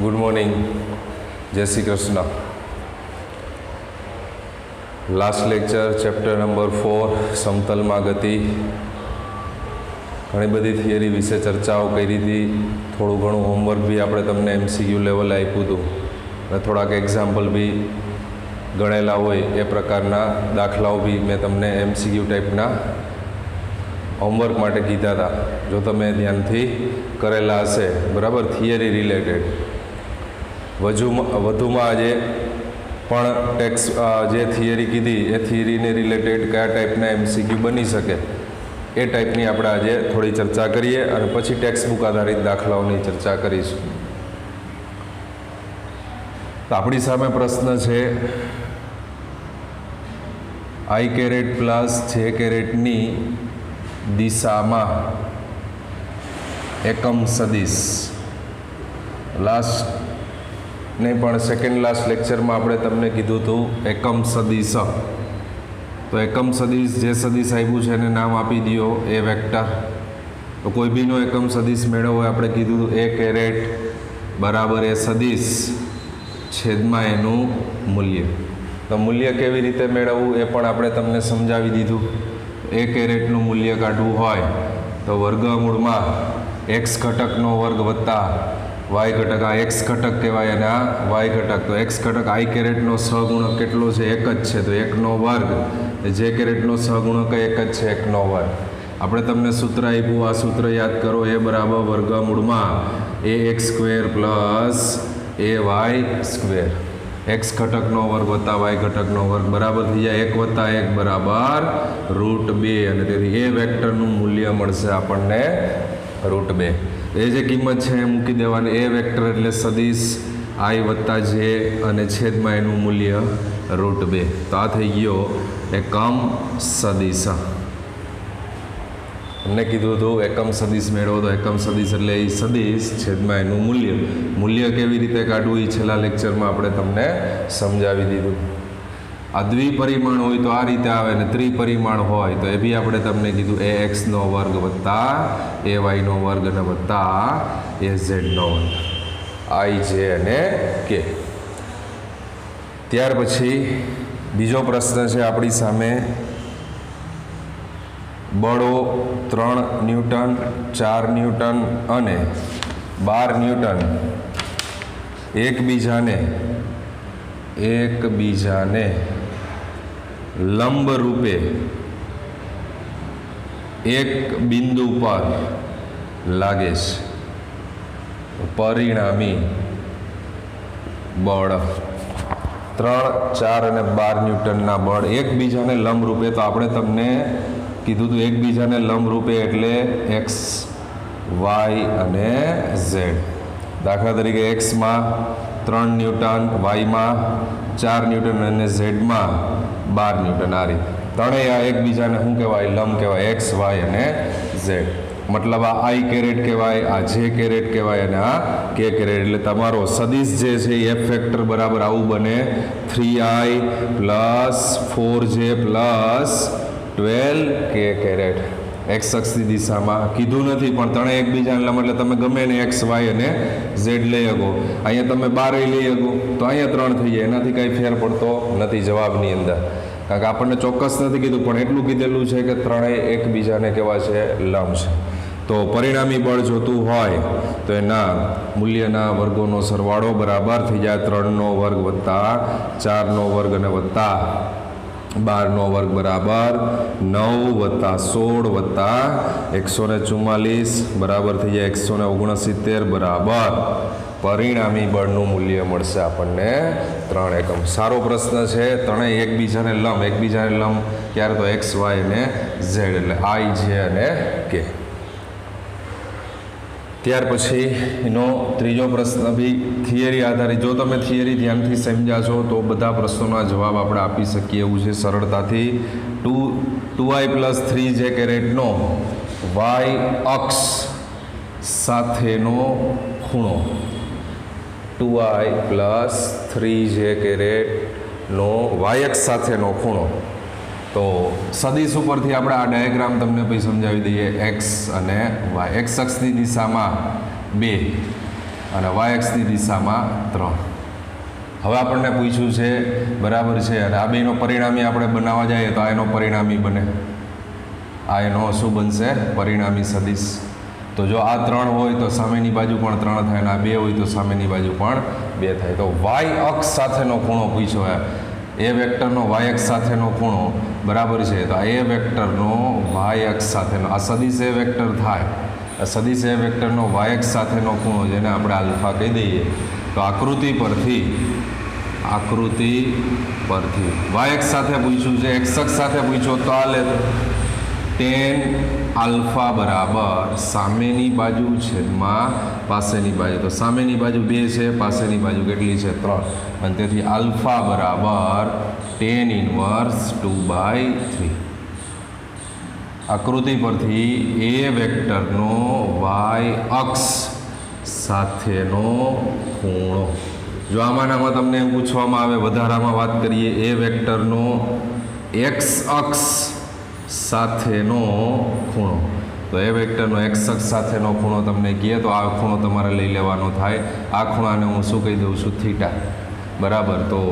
Good morning, જય Shri Krishna. Last lecture chapter number 4 સમતલમાં ગતિ, ઘણી બધી થિયરી વિશે ચર્ચાઓ કરી હતી. થોડું ઘણું હોમવર્ક બી આપણે તમને MCQ લેવલે આપ્યું હતું અને થોડાક એક્ઝામ્પલ બી ગણેલા હોય એ પ્રકારના દાખલાઓ બી મેં તમને MCQ ટાઈપના હોમવર્ક માટે કીધા હતા. જો તમે ધ્યાનથી કરેલા હશે, બરાબર, થિયરી રિલેટેડ. વધુમાં આજે પણ જે થિયરી કીધી એ થિયરીને રિલેટેડ કયા ટાઈપના MCQ બની શકે એ ટાઈપની આપણે આજે થોડી ચર્ચા કરીએ અને પછી ટેક્સ્ટ બુક આધારિત દાખલાઓની ચર્ચા કરીશું. તો આપણી સામે પ્રશ્ન છે I કેરેટ પ્લસ J કેરેટની દિશામાં એકમ સદિશ. નહીં પણ સેકન્ડ લાસ્ટ લેક્ચરમાં આપણે તમને કીધું હતું એકમ સદિશ. તો એકમ સદિશ જે સદિશ આવ્યું છે એને નામ આપી દો એ વેક્ટર. તો કોઈ બીનો એકમ સદિશ મેળવવો આપણે કીધું હતું A કેરેટ બરાબર એ સદિશ છેદમાં એનું મૂલ્ય. તો મૂલ્ય કેવી રીતે મેળવવું એ પણ આપણે તમને સમજાવી દીધું. A કેરેટનું મૂલ્ય કાઢવું હોય તો વર્ગમૂળમાં x ઘટકનો વર્ગ વત્તા y ઘટક, આ x ઘટક કહેવાય અને આ y ઘટક. તો x ઘટક I કેરેટનો સહગુણક કેટલો છે? 1 જ છે, તો 1નો વર્ગ. J કેરેટનો સહગુણક 1 જ છે, 1નો વર્ગ. આપણે તમને સૂત્ર આપ્યું, આ સૂત્ર યાદ કરો. એ બરાબર વર્ગમૂળમાં ax square plus ay square. x ઘટકનો વર્ગ વત્તા y ઘટકનો વર્ગ બરાબર થઈ જાય 1 વત્તા 1 બરાબર √2. અને તેથી એ વેક્ટરનું મૂલ્ય મળશે આપણને √2. એ જે કિંમત છે એ મૂકી દેવાની. એ વેક્ટર એટલે સદિશ I વત્તા J અને છેદમાં એનું મૂલ્ય √2. તો આ થઈ ગયો એકમ સદિશ. અમને કીધું હતું એકમ સદિશ મેળવો, તો એકમ સદિશ એટલે એ સદિશ છેદમાં એનું મૂલ્ય કેવી રીતે કાઢવું એ છેલ્લા લેક્ચરમાં આપણે તમને સમજાવી દીધું. આ દ્વિપરિમાણ હોય તો આ રીતે આવે ને ત્રિપરિમાણ હોય તો એ બી આપણે તમને કીધું ax નો વર્ગ વત્તા ay નો વર્ગ અને વત્તા az નો વર્ગ, I, J અને K. ત્યાર પછી બીજો પ્રશ્ન છે આપણી સામે. બળો 3 ન્યૂટન, 4 ન્યૂટન અને 12 ન્યૂટન એકબીજાને લંબ રૂપે એક બિંદુ પર લાગે છે. પરિણામી બળ 3, 4 અને 12 ન્યૂટનના બળ એકબીજાને લંબ રૂપે. તો આપણે તમને કીધું હતું એકબીજાને લંબ રૂપે એટલે x, y અને z. દાખલા તરીકે x-માં 3 ન્યૂટન, y-માં 4 ન્યૂટન અને z-માં 12 ન્યૂટન. આ રીતે ત્રણેય આ એકબીજાને શું કહેવાય? લંબ કહેવાય, x, y અને z. મતલબ આ I કેરેટ કહેવાય, આ J કેરેટ કહેવાય અને આ K કેરેટ. એટલે તમારો સદિશ જે છે એ F વેક્ટર બરાબર આવું બને 3I plus 4J plus 12K caret. x અક્ષની દિશામાં કીધું નથી પણ ત્રણે એકબીજાને લંબ એટલે તમે ગમે ને x, y અને z લઈ શકો. અહીંયા તમે 12 લઈ શકો તો અહીંયા 3 થઈ જાય. એનાથી કાંઈ ફેર પડતો નથી જવાબની અંદર, કારણ કે આપણને ચોક્કસ નથી કીધું પણ એટલું કીધેલું છે કે ત્રણેય એકબીજાને કેવા છે? લંબ છે. તો પરિણામી બળ જોતું હોય તો એના મૂલ્યના વર્ગોનો સરવાળો બરાબર થઈ જાય 3નો વર્ગ વત્તા 4નો વર્ગ અને વત્તા 12નો વર્ગ બરાબર 9 વત્તા 16 વત્તા 144 બરાબર થઈ જાય 169 બરાબર પરિણામી બળનું મૂલ્ય મળશે આપણને 3 એકમ. સારો પ્રશ્ન છે. ત્રણેય એકબીજાને લંબ ક્યારે? તો x, y અને z એટલે I, J અને K. ત્યાર પછી એનો ત્રીજો પ્રશ્ન બી થિયરી આધારિત. જો તમે થિયરી ધ્યાનથી સમજ્યા છો તો બધા પ્રશ્નોના જવાબ આપણે આપી શકીએ એવું છે સરળતાથી. 2I પ્લસ 3J કેરેટનો y અક્ષ સાથેનો ખૂણો. 2I પ્લસ 3J કેરેટનો y અક્ષ સાથેનો ખૂણો. તો સદિશ ઉપરથી આપણે આ ડાયાગ્રામ તમને પછી સમજાવી દઈએ. x અને y. x અક્ષની દિશામાં 2 અને વાય એક્સની દિશામાં 3. હવે આપણને પૂછ્યું છે બરાબર છે, અને આ બેનો પરિણામી આપણે બનાવવા જઈએ તો આ એનો પરિણામી બને, આ એનો શું બનશે? પરિણામી સદિશ. તો જો આ 3 હોય તો સામેની બાજુ પણ 3 થાય, અને આ 2 હોય તો સામેની બાજુ પણ 2 થાય. તો વાય અક્ષ સાથેનો ખૂણો પૂછ્યો, એ વેક્ટરનો વાય અક્ષ સાથેનો ખૂણો બરાબર છે. તો આ એ વેક્ટરનો વાય અક્ષ સાથેનો, આ સદિશ એ વેક્ટર થાય, આ સદિશ એ વેક્ટરનો વાય અક્ષ સાથેનો ખૂણો, જેને આપણે આલ્ફા કહી દઈએ. તો આકૃતિ પરથી વાય અક્ષ સાથે પૂછ્યું છે, એક્સ અક્ષ સાથે પૂછ્યો તો આ લે tan આલ્ફા બરાબર સામેની બાજુ છેદમાં પાસેની બાજુ. તો સામેની બાજુ 2 છે, પાસેની બાજુ કેટલી છે? 3. અને તેથી આલ્ફા બરાબર tan ઇન્વર્સ 2/3. આકૃતિ પરથી એ વેક્ટરનો વાય અક્ષ સાથેનો ખૂણો. જો આમાંનામાં તમને એમ પૂછવામાં આવે, વધારામાં વાત કરીએ, એ વેક્ટરનો એક્સ અક્ષ સાથેનો ખૂણો. તો એ વેક્ટરનો એક્સ અક્ષ સાથેનો ખૂણો તમને કહે તો આ ખૂણો તમારે લઈ લેવાનો થાય. આ ખૂણાને હું શું કહી દઉં છું? થીટા. બરાબર. તો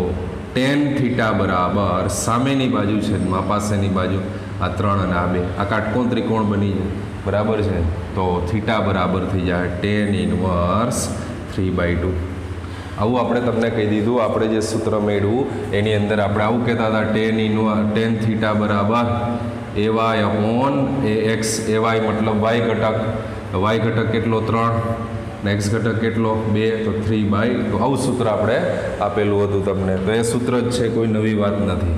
tan થીટા બરાબર સામેની બાજુ છેદમાં પાસેની બાજુ, આ 3 અને આ 2, આ કાટકોણ ત્રિકોણ બની જાય. બરાબર છે. તો થીટા બરાબર થઈ જાય tan ઇન્વર્સ 3/2. આવું આપણે તમને કહી દીધું. આપણે જે સૂત્ર મેળવ્યું એની અંદર આપણે આવું કહેતા હતા, tan થીટા બરાબર ay અપોન ax. ay મતલબ y ઘટક, y ઘટક કેટલો? 3, ને x ઘટક કેટલો? 2, તો 3/2. તો આવું સૂત્ર આપણે આપેલું હતું તમને. તો એ સૂત્ર જ છે, કોઈ નવી વાત નથી.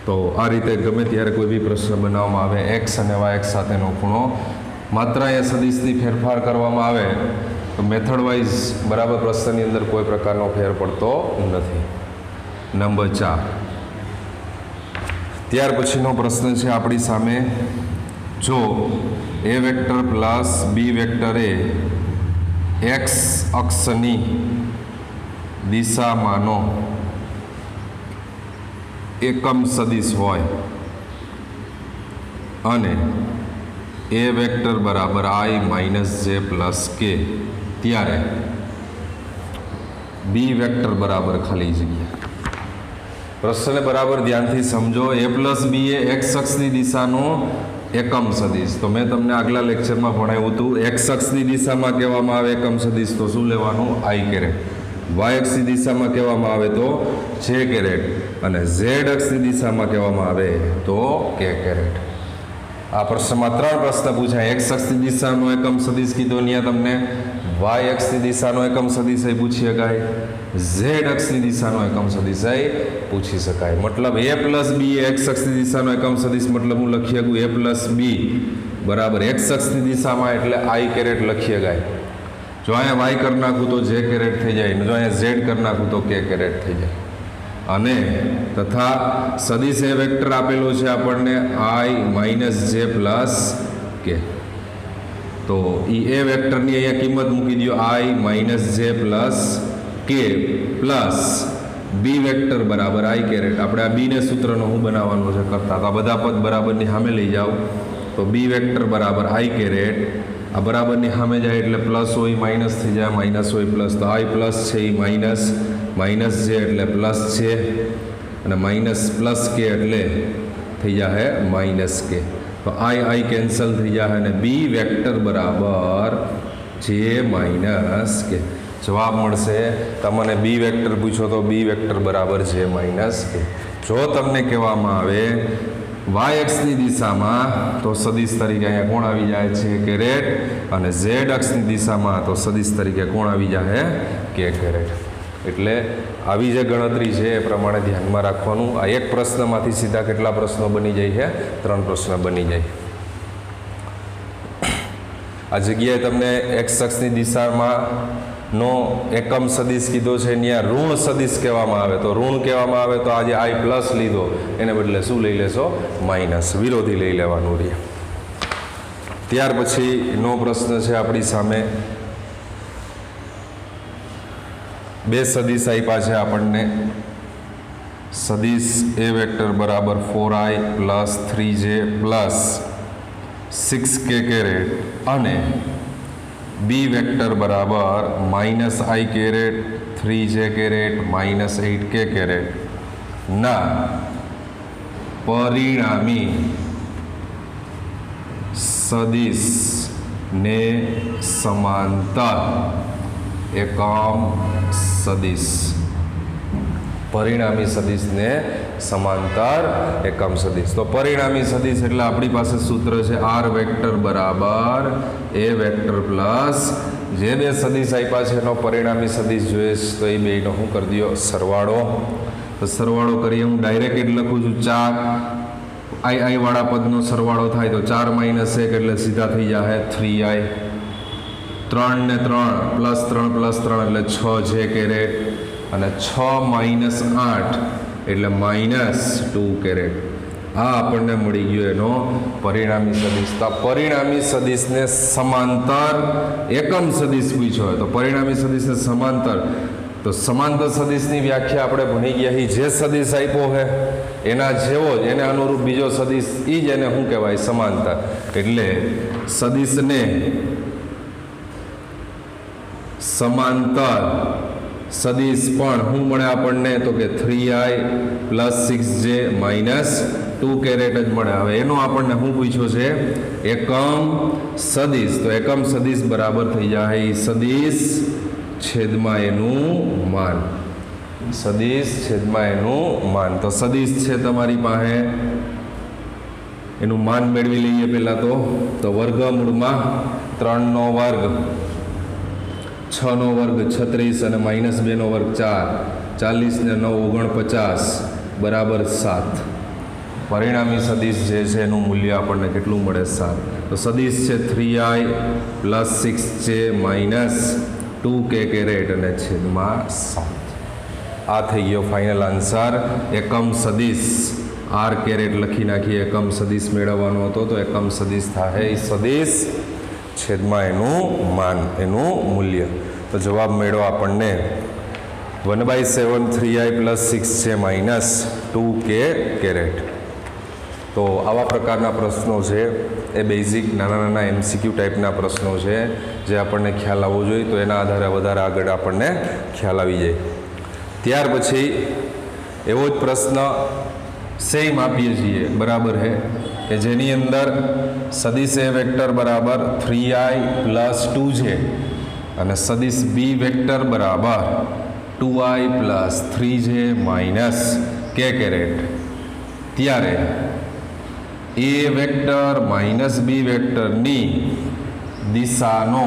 તો આ રીતે ગમે ત્યારે કોઈ બી પ્રશ્ન બનાવવામાં આવે, એક્સ અને વાય એક્સ સાથેનો ખૂણો, માત્ર એ સદિશથી ફેરફાર કરવામાં આવે તો મેથડ વાઇઝ બરાબર પ્રશ્નની અંદર કોઈ પ્રકારનો ફેર પડતો નથી. નંબર 4. ત્યાર પછીનો પ્રશ્ન છે આપણી સામે, જો એ વેક્ટર પ્લસ બી વેક્ટર એ એક્સ અક્ષની દિશામાંનો એકમ સદિશ હોય અને એ વેક્ટર બરાબર i માઇનસ જે પ્લસ કે, ત્યારે બી વેક્ટર બરાબર ખાલી જગ્યા. પ્રશ્નને બરાબર ધ્યાનથી સમજો. એ પ્લસ બી એ એક્સ અક્ષની દિશાનો એકમ સદિશ. તો મેં તમને આગલા લેક્ચરમાં ભણાવ્યું હતું, એક્સ અક્ષની દિશામાં કહેવામાં આવે એકમ સદિશ તો શું લેવાનું? આઈ કેરેટ. વાય અક્ષની દિશામાં કહેવામાં આવે તો જે કેરેટ, અને ઝેડ અક્ષની દિશામાં કહેવામાં આવે તો કે કેરેટ. આ પ્રશ્નમાં 3 પ્રશ્ન પૂછાય. એક્સ અક્ષની દિશાનો એકમ સદિશ કીધો, ત્યાં તમને વાય અક્ષની દિશાનો એકમ સદિશ પૂછી શકાય, ઝેડ અક્ષની દિશાનો એકમ સદિશ પૂછી શકાય. મતલબ એ પ્લસ બી એક્સ અક્ષની દિશાનો એકમ સદિશ, મતલબ હું લખી શકું એ પ્લસ બી બરાબર એક્સ અક્ષની દિશામાં, એટલે આઈ કેરેટ લખી શકાય. જો અહીંયા વાય કરી નાખું તો જે કેરેટ થઈ જાય, જો અહીંયા ઝેડ કરી નાખું તો કે કેરેટ થઈ જાય. અને તથા સદિશ એ વેક્ટર આપેલો છે આપણને આઈ માઇનસ જે પ્લસ કે. તો એ વેક્ટરની અહીંયા કિંમત મૂકી દો, આઈ માઇનસ જે પ્લસ કે પ્લસ બી વેક્ટર બરાબર આઈ કેરેટ. આપણે આ બીને સૂત્રનો હું બનાવવાનું છે કરતા, તો આ બધા પદ બરાબરની સામે લઈ જાઓ. તો બી વેક્ટર બરાબર આઈ કેરેટ, આ બરાબરની સામે જાય એટલે પ્લસ હોય માઇનસ થઈ જાય, માઇનસ હોય પ્લસ. તો આઈ પ્લસ છે એ માઇનસ, માઇનસ છે એટલે પ્લસ છે, અને માઇનસ પ્લસ કે એટલે થઈ જાય માઇનસ કે. તો આઈ કેન્સલ થઈ જાય, અને બી વેક્ટર બરાબર જે માઇનસ કે. જવાબ મળશે તમને બી વેક્ટર પૂછો તો બી વેક્ટર બરાબર જે માઇનસ કે. જો તમને કહેવામાં આવે વાય અક્ષની દિશામાં તો સદિશ તરીકે અહીંયા કોણ આવી જાય છે? કેરેટ. અને ઝેડ અક્ષની દિશામાં તો સદિશ તરીકે કોણ આવી જાય? કે કેરેટ. એટલે આવી જે ગણતરી છે એ પ્રમાણે ધ્યાનમાં રાખવાનું. આ એક પ્રશ્નમાંથી સીધા કેટલા પ્રશ્નો બની જાય છે? 3 પ્રશ્ન બની જાય. આ જગ્યાએ તમને એક્સ અક્ષની દિશામાં નો એકમ સદિશ કીધો છે, ત્યાં ઋણ સદિશ કહેવામાં આવે. તો ઋણ કહેવામાં આવે તો આજે આઈ પ્લસ લીધો, એને બદલે શું લઈ લેશો? માઇનસ. વિરોધી લઈ લેવાનું રહે. ત્યાર પછીનો પ્રશ્ન છે આપણી સામે, 2 સદિશ આપ્યા છે આપણને. સદિશ એ વેક્ટર બરાબર 4i plus 3j plus 6k caret, અને બી વેક્ટર બરાબર -i caret 3j caret -8k caret ના પરિણામી સદિશને સમાંતર એકમ સદિશ, પરિણામી સદિશને સમાંતર એકમ સદિશ. તો પરિણામી સદિશ એટલે આપણી પાસે સૂત્ર છે આર વેક્ટર બરાબર એ વેક્ટર પ્લસ જે બે સદિશ આપ્યા છે એનો પરિણામી સદિશ જોઈએ તો એ બેનો શું કરી દો સરવાળો. તો સરવાળો કરીએ હું ડાયરેક્ટ એટલે લખું છું 4 i વાળા પદનો સરવાળો થાય તો 4 - 1 એટલે સીધા થઈ જાય 3i. 3 ને 3 +3 એટલે 6j કેરેટ અને 6 - 8 એટલે -2 કેરેટ. આ આપણને મળી ગયો એનો પરિણામી સદિશ. તો પરિણામી સદિશને સમાંતર એકમ સદિશ પૂછ્યો હોય તો પરિણામી સદિશને સમાંતર, તો સમાંતર સદિશની વ્યાખ્યા આપણે ભણી ગયા છીએ. જે સદિશ આપ્યો છે એના જેવો જ એને અનુરૂપ બીજો સદિશ એ જ એને શું કહેવાય સમાંતર. એટલે સદિશને સમાંતર સદિશ પણ શું મળે આપણને તો કે 3i + 6j - 2 કેરેટ જ મળે. હવે એનો આપણને શું પૂછ્યો છે એકમ સદિશ. તો એકમ સદિશ બરાબર થઈ જાય સદિશ છેદમાં એનું માન, સદિશ છેદમાં એનું માન. તો સદિશ છે તમારી પાસે, એનું માન મેળવી લઈએ પહેલા તો વર્ગમૂળમાં 3નો વર્ગ 6નો વર્ગ 36 અને -2નો વર્ગ 4, 40 ને 9 49 બરાબર 7. પરિણામી સદિશ જે છે એનું મૂલ્ય આપણને કેટલું મળે 7. તો સદિશ છે 3i + 6j - 2k કેરેટ અને છેદમાં 7. આ થઈ ગયો ફાઇનલ આન્સર. એકમ સદિશ આર કેરેટ લખી નાખીએ. એકમ સદિશ મેળવવાનો હતો તો એકમ સદિશ થાય એ સદિશ છેદમાં એનું માન, એનું મૂલ્ય. તો જવાબ મેળવો આપણને 1/7 3i + 6j - 2k કેરેટ. તો આવા પ્રકારના પ્રશ્નો છે એ બેઝિક નાના MCQ ટાઈપના પ્રશ્નો છે જે આપણને ખ્યાલ આવવો જોઈએ. તો એના આધારે વધારે આગળ આપણને ખ્યાલ આવી જાય. ત્યાર પછી એવો જ પ્રશ્ન સેમ આપીએ છીએ બરાબર છે કે જેની અંદર સદિશ એ વેક્ટર બરાબર 3i + 2j અને સદિશ બી વેક્ટર બરાબર 2i + 3j - k કેરેટ. ત્યારે એ વેક્ટર બી વેક્ટરની દિશાનો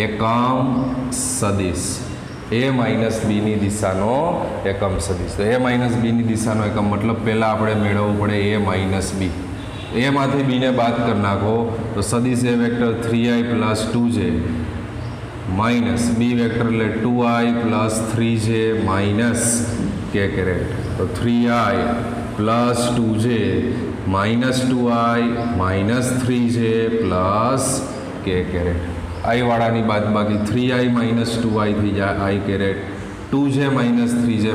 એકમ સદિશ, એ બીની દિશાનો એકમ સદિશ. તો એ બીની દિશાનો એકમ મતલબ પહેલાં આપણે મેળવવું પડે એ બી. એમાંથી બીને બાદ કરી નાખો તો સદિશ એ વેક્ટર 3i + 2j બી વેક્ટર એટલે 2i + 3j - k કેરેટ. તો 3i + 2j - 2i - 3j + k caret. i વાળાની બાદ બાકી 3i - 2i થઈ જાય i caret, 2j - 3j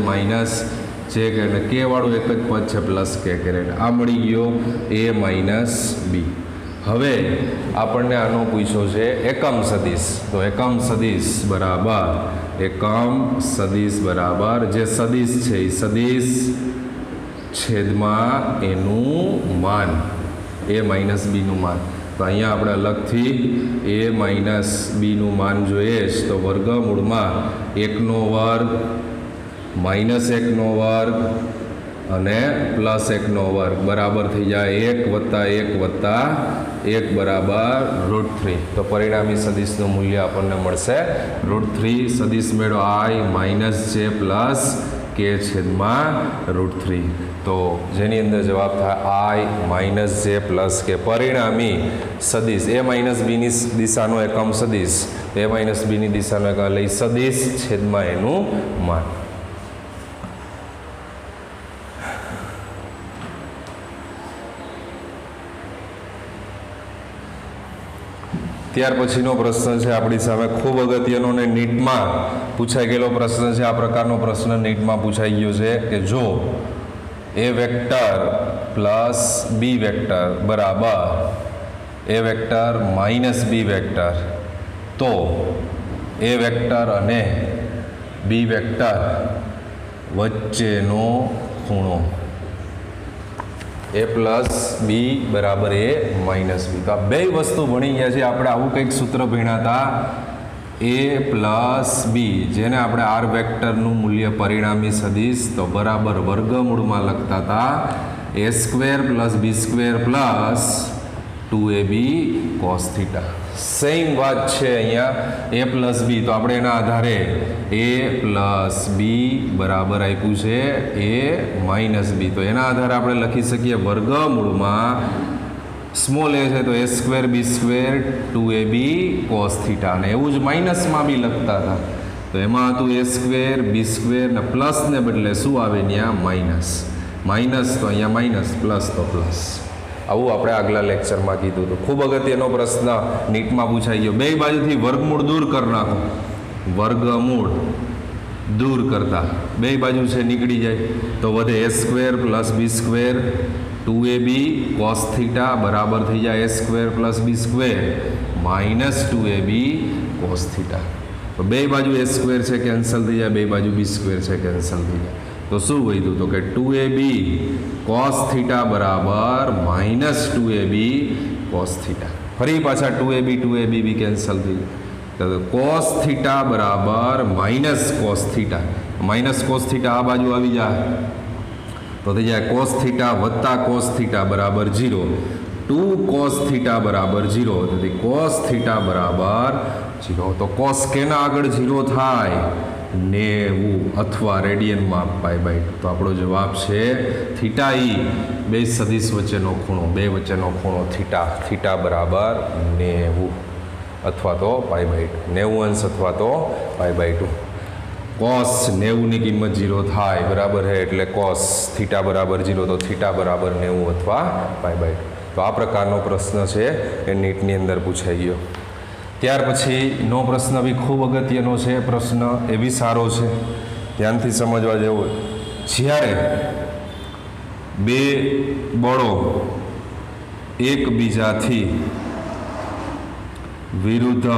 - j caret, k વાળું એક જ પદ છે + k કેરેટ. આ મળી ગયો એ બી. હવે આપણને આનો પૂછ્યો છે એકમ સદિશ. તો એકમ સદિશ બરાબર જે સદિશ છે એ સદિશ છેદમાં એનું માન, એ બીનું માન. તો અહીંયા આપણે અલગથી એ બીનું માન જોઈએ જ તો વર્ગમૂળમાં 1નો વર્ગ -1નો વર્ગ અને +1નો વર્ગ બરાબર થઈ જાય 1 + 1 + 1 બરાબર √3. તો પરિણામી સદિશનું મૂલ્ય આપણને મળશે √3. સદિશ મેળો i - j + k છેદમાં √3. તો જેની અંદર જવાબ થાય i - j + k. પરિણામી સદિશ એ બીની દિશાનો એકમ સદિશ, એ બીની દિશાનો એકમ એટલે સદિશ છેદમાં એનું માન. ત્યાર પછીનો પ્રશ્ન છે આપણી સામે ખૂબ અગત્યનો ને નીટમાં પૂછાઈ ગયેલો પ્રશ્ન છે. આ પ્રકારનો પ્રશ્ન નીટમાં પૂછાઈ ગયો છે કે જો એ વેક્ટર + બી વેક્ટર બરાબર એ વેક્ટર - બી વેક્ટર તો એ વેક્ટર અને બી વેક્ટર વચ્ચેનો ખૂણો એ પ્લસ બી બરાબર એ માઇનસ બી. તો આ બે વસ્તુ ભણી ગયા છે આપણે. આવું કંઈક સૂત્ર ભણ્યા હતા, એ પ્લસ બી, જેને આપણે આર વેક્ટરનું મૂલ્ય પરિણામી સદિશ તો બરાબર વર્ગમૂળમાં લખતા હતા A square plus B square plus 2ab cos theta. Same વાત છે અહીંયા એ પ્લસ બી. તો આપણે એના આધારે એ પ્લસ બી બરાબર આપ્યું છે એ માઇનસ બી. તો એના આધારે આપણે લખી શકીએ વર્ગમૂળમાં સ્મોલ એ છે તો એ સ્ક્વેર બી સ્ક્વેર 2ab cos થીટા. અને એવું જ માઇનસમાં બી લખતા હતા. તો એમાં હતું એ સ્ક્વેર બી સ્ક્વેર ને પ્લસને બદલે શું આવે ત્યાં માઇનસ. માઇનસ તો અહીંયા માઇનસ, પ્લસ તો પ્લસ. આવું આપણે આગલા લેક્ચરમાં કીધું હતું. ખૂબ અગત્યનો પ્રશ્ન નીટમાં પૂછાઈ ગયો. બે બાજુથી વર્ગમૂળ દૂર કરી નાખો. વર્ગમૂળ દૂર કરતા બે બાજુ છે નીકળી જાય તો વધે A square plus B square 2ab cos theta બરાબર થઈ જાય A square plus B square minus 2ab cos theta. તો બે બાજુ એ સ્ક્વેર છે કેન્સલ થઈ જાય, બે બાજુ બી સ્ક્વેર છે કેન્સલ થઈ જાય. તો શું વધ્યું? તો કે 2ab cos થીટા બરાબર માઇનસ 2ab cos થીટા. ફરી પાછા 2ab બી કેન્સલ થઈ જાય. તો cos થીટા બરાબર minus cos theta. Minus cos theta આ બાજુ આવી જાય તો થઈ જાય cos થીટા વત્તા cos થીટા બરાબર 0. 2 cos થીટા બરાબર 0. તેથી cos થીટા બરાબર 0. તો cos કેના આગળ 0 થાય? 90 અથવા રેડિયનમાં π/2. તો આપણો જવાબ છે થીટા ઈ, બે સદિશ વચ્ચેનો ખૂણો, બે વચ્ચેનો ખૂણો થીટા. થીટા બરાબર 90 અથવા તો π/2, 90 અંશ અથવા તો π/2. cos 90ની કિંમત 0 થાય બરાબર છે એટલે cos થીટા બરાબર 0. તો થીટા બરાબર 90 અથવા π/2. તો આ પ્રકારનો પ્રશ્ન છે એ નીટની અંદર પૂછાઈ ગયો. ત્યાર પછીનો પ્રશ્ન બી ખૂબ અગત્યનો છે. પ્રશ્ન એ બી સારો છે, ધ્યાનથી સમજવા જેવો. જ્યારે બે બળો એકબીજાથી વિરુદ્ધ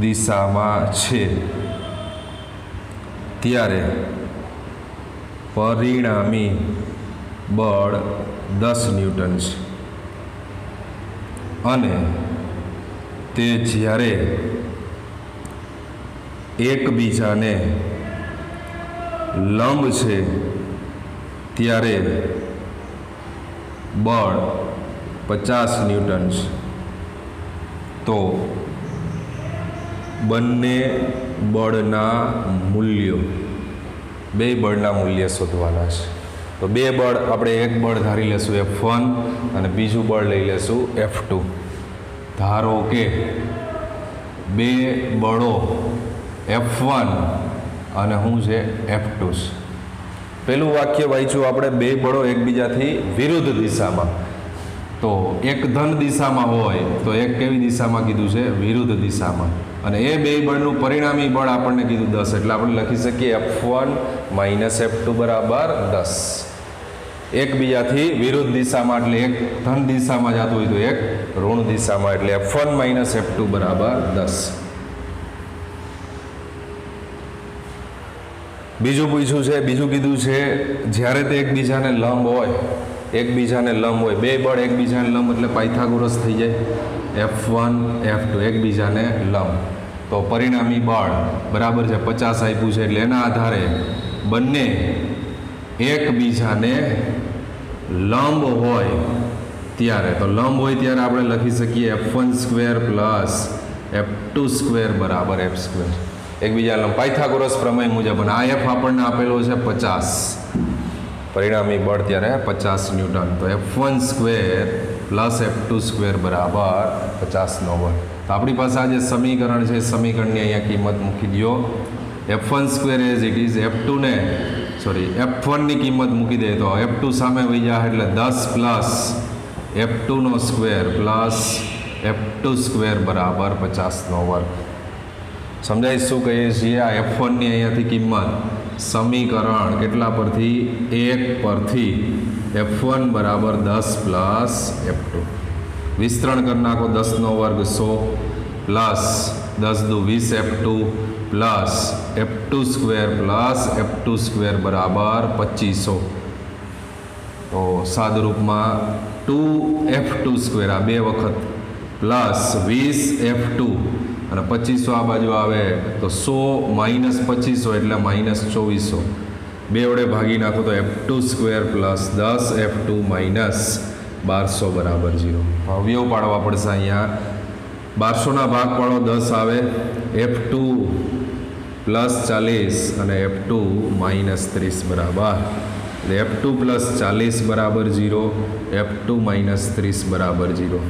દિશામાં છે ત્યારે પરિણામી બળ 10 ન્યૂટન છે. અને તે જ્યારે એકબીજાને લંબ છે ત્યારે બળ 50 ન્યૂટન છે. તો બંને બળના મૂલ્યો, બે બળના મૂલ્ય શોધવાના છે. તો બે બળ આપણે એક બળ ધારી લેશું F1 અને બીજું બળ લઈ લેશું F2. ધારો કે બે બળો F1 અને શું છે F2 છે. પેલું વાક્ય વાંચ્યું આપણે, બે બળો એકબીજાથી વિરુદ્ધ દિશામાં. તો એક ધન દિશામાં હોય તો એક કેવી દિશામાં કીધું છે? વિરુદ્ધ દિશામાં. અને એ બે બળનું પરિણામી બળ આપણને કીધું 10. એટલે આપણે લખી શકીએ F1 માઇનસ F2 બરાબર 10. એકબીજાથી વિરુદ્ધ દિશામાં એટલે એક ધન દિશામાં જતું હોય તો એક ઋણ દિશામાં, એટલે F1 માઇનસ F2 બરાબર 10. બીજું પૂછ્યું છે, બીજું કીધું છે જ્યારે તે એકબીજાને લંબ હોય, એકબીજાને લંબ હોય, બે બળ એકબીજાને લંબ એટલે પાયથાગોરસ થઈ જાય. F1 F2 એકબીજાને લંબ. તો પરિણામી બળ બરાબર છે 50 આપ્યું છે. એટલે એના આધારે બંને એકબીજાને લંબ હોય ત્યારે, તો લંબ હોય ત્યારે આપણે લખી શકીએ F1 square plus F2 square બરાબર F સ્ક્વેર. એકબીજા લંબ પાયથાગોરસ પ્રમેય મુજબ. અને આ F આપણને આપેલો છે 50. પરિણામી બળ ત્યારે 50 ન્યૂટન. તો F1 square plus F2 square બરાબર 50 નો વર્ગ. તો આપણી પાસે આ જે સમીકરણ છે, સમીકરણની અહીંયા કિંમત મૂકી દો. F1 square as it is F1 ની કિંમત મૂકી દે તો F2 સામે વહી જાય એટલે 10 પ્લસ F2 નો સ્ક્વેર પ્લસ F2 સ્ક્વેર બરાબર 50 નો વર્ગ. સમજાય શું કહીએ છીએ? આ F1 ની અહીંયાથી કિંમત સમીકરણ કેટલા પરથી? 1 પરથી F1 બરાબર 10 પ્લસ F2. વિસ્તરણ કરી નાખો, 10 નો વર્ગ 100 પ્લસ 10 દુ 20 F2 plus F2 square plus F2 square બરાબર 2500. તો સાદુરૂપમાં 2F2 સ્ક્વેર આ બે વખત પ્લસ 20 F2 અને 2500 આ બાજુ આવે તો 100 માઇનસ 2500 એટલે માઇનસ 2400. બે વડે ભાગી નાખો તો F2 square plus 10 F2 minus 1200 બરાબર 0. અવયવ પાડવા પડશે. અહીંયા 1200ના ભાગ પાડો 10 આવે, F2 પ્લસ 40 અને F2 માઇનસ 30 બરાબર. એટલે F2 પ્લસ 40 બરાબર 0, F2 માઇનસ 30 બરાબર 0.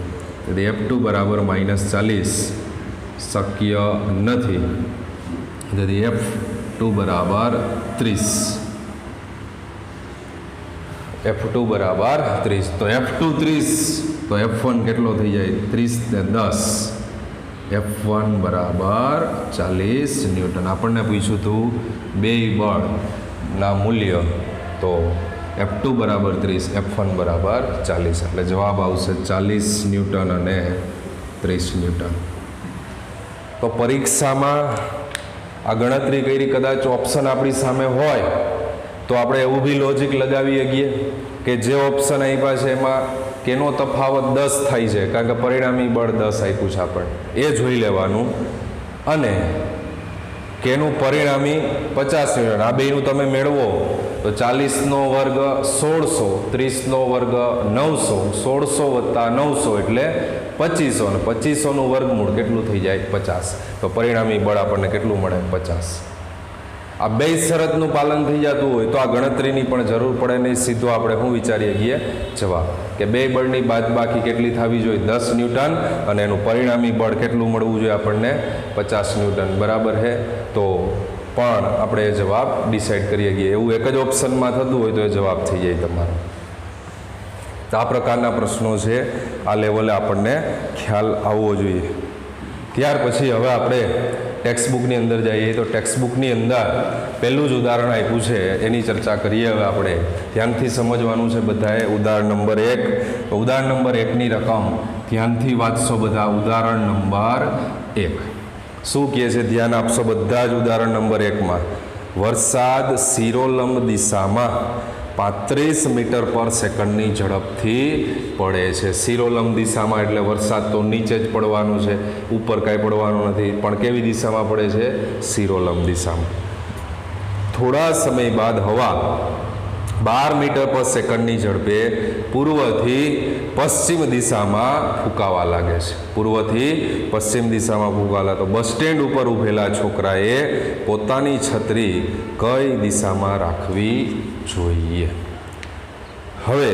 એટલે F2 બરાબર માઇનસ 40 શક્ય નથી. તેથી F2 બરાબર 30. F2 બરાબર 30. તો F2 30 તો F1 કેટલો થઈ જાય? 30 ને 10. F1 બરાબર 40 ન્યૂટન. આપણને પૂછ્યું હતું બે બળના મૂલ્ય, તો F2 બરાબર 30, F1 બરાબર 40. એટલે જવાબ આવશે 40 ન્યૂટન અને 30 ન્યૂટન. તો પરીક્ષામાં આ ગણતરી કરી કદાચ ઓપ્શન આપણી સામે હોય તો આપણે એવું બી લોજિક લગાવી શકીએ કે જે ઓપ્શન આપ્યા છે એમાં કેનો તફાવત 10 થાય છે, કારણ કે પરિણામી બળ 10 આપ્યું છે આપણને, એ જોઈ લેવાનું. અને કેનું પરિણામી 50 ન્યૂટન, આ બેનું તમે મેળવો તો 40નો વર્ગ 1600, 30નો વર્ગ 900, 1600 વત્તા 900 એટલે 2500, અને 2500નું વર્ગમૂળ કેટલું થઈ જાય? 50. તો પરિણામી બળ આપણને કેટલું મળે? 50. આ બે શરતનું પાલન થઈ જતું હોય તો આ ગણતરીની પણ જરૂર પડે નહીં. સીધો આપણે શું વિચારીએ છીએ? જવાબ કે બે બળની બાદબાકી કેટલી થવી જોઈએ? 10 ન્યૂટન, અને એનું પરિણામી બળ કેટલું મળવું જોઈએ આપણને? 50 ન્યૂટન બરાબર છે. તો પણ આપણે એ જવાબ ડિસાઈડ કરીએ છીએ. એવું એક જ ઓપ્શનમાં થતું હોય તો એ જવાબ થઈ જાય તમારો. તો આ પ્રકારના પ્રશ્નો છે, આ લેવલે આપણને ખ્યાલ આવવો જોઈએ. ત્યાર પછી હવે આપણે ટેક્સ્ટબુકની અંદર જઈએ. તો ટેક્સ્ટબુકની અંદર પહેલું જ ઉદાહરણ આપ્યું છે, એની ચર્ચા કરીએ. હવે આપણે ધ્યાનથી સમજવાનું છે બધાએ. ઉદાહરણ નંબર 1. તો ઉદાહરણ નંબર 1ની રકમ ધ્યાનથી વાંચશો બધા. ઉદાહરણ નંબર 1 શું કહે છે? ધ્યાન આપશો બધા જ. ઉદાહરણ નંબર 1માં વરસાદ શિરોલંબ દિશામાં 35 મીટર પર સેકન્ડની ઝડપથી પડે છે. શિરોલંબ દિશામાં એટલે વરસાદ તો નીચે જ પડવાનો છે, ઉપર કાંઈ પડવાનું નથી. પણ કેવી દિશામાં પડે છે? શિરોલંબ દિશામાં. થોડા સમય બાદ હવા 12 મીટર પર સેકન્ડની ઝડપે પૂર્વથી પશ્ચિમ દિશામાં ફૂંકાવા લાગે છે. પૂર્વથી પશ્ચિમ દિશામાં ફૂંકાવા. તો બસ સ્ટેન્ડ ઉપર ઊભેલા છોકરાએ પોતાની છત્રી કઈ દિશામાં રાખવી જોઈએ? હવે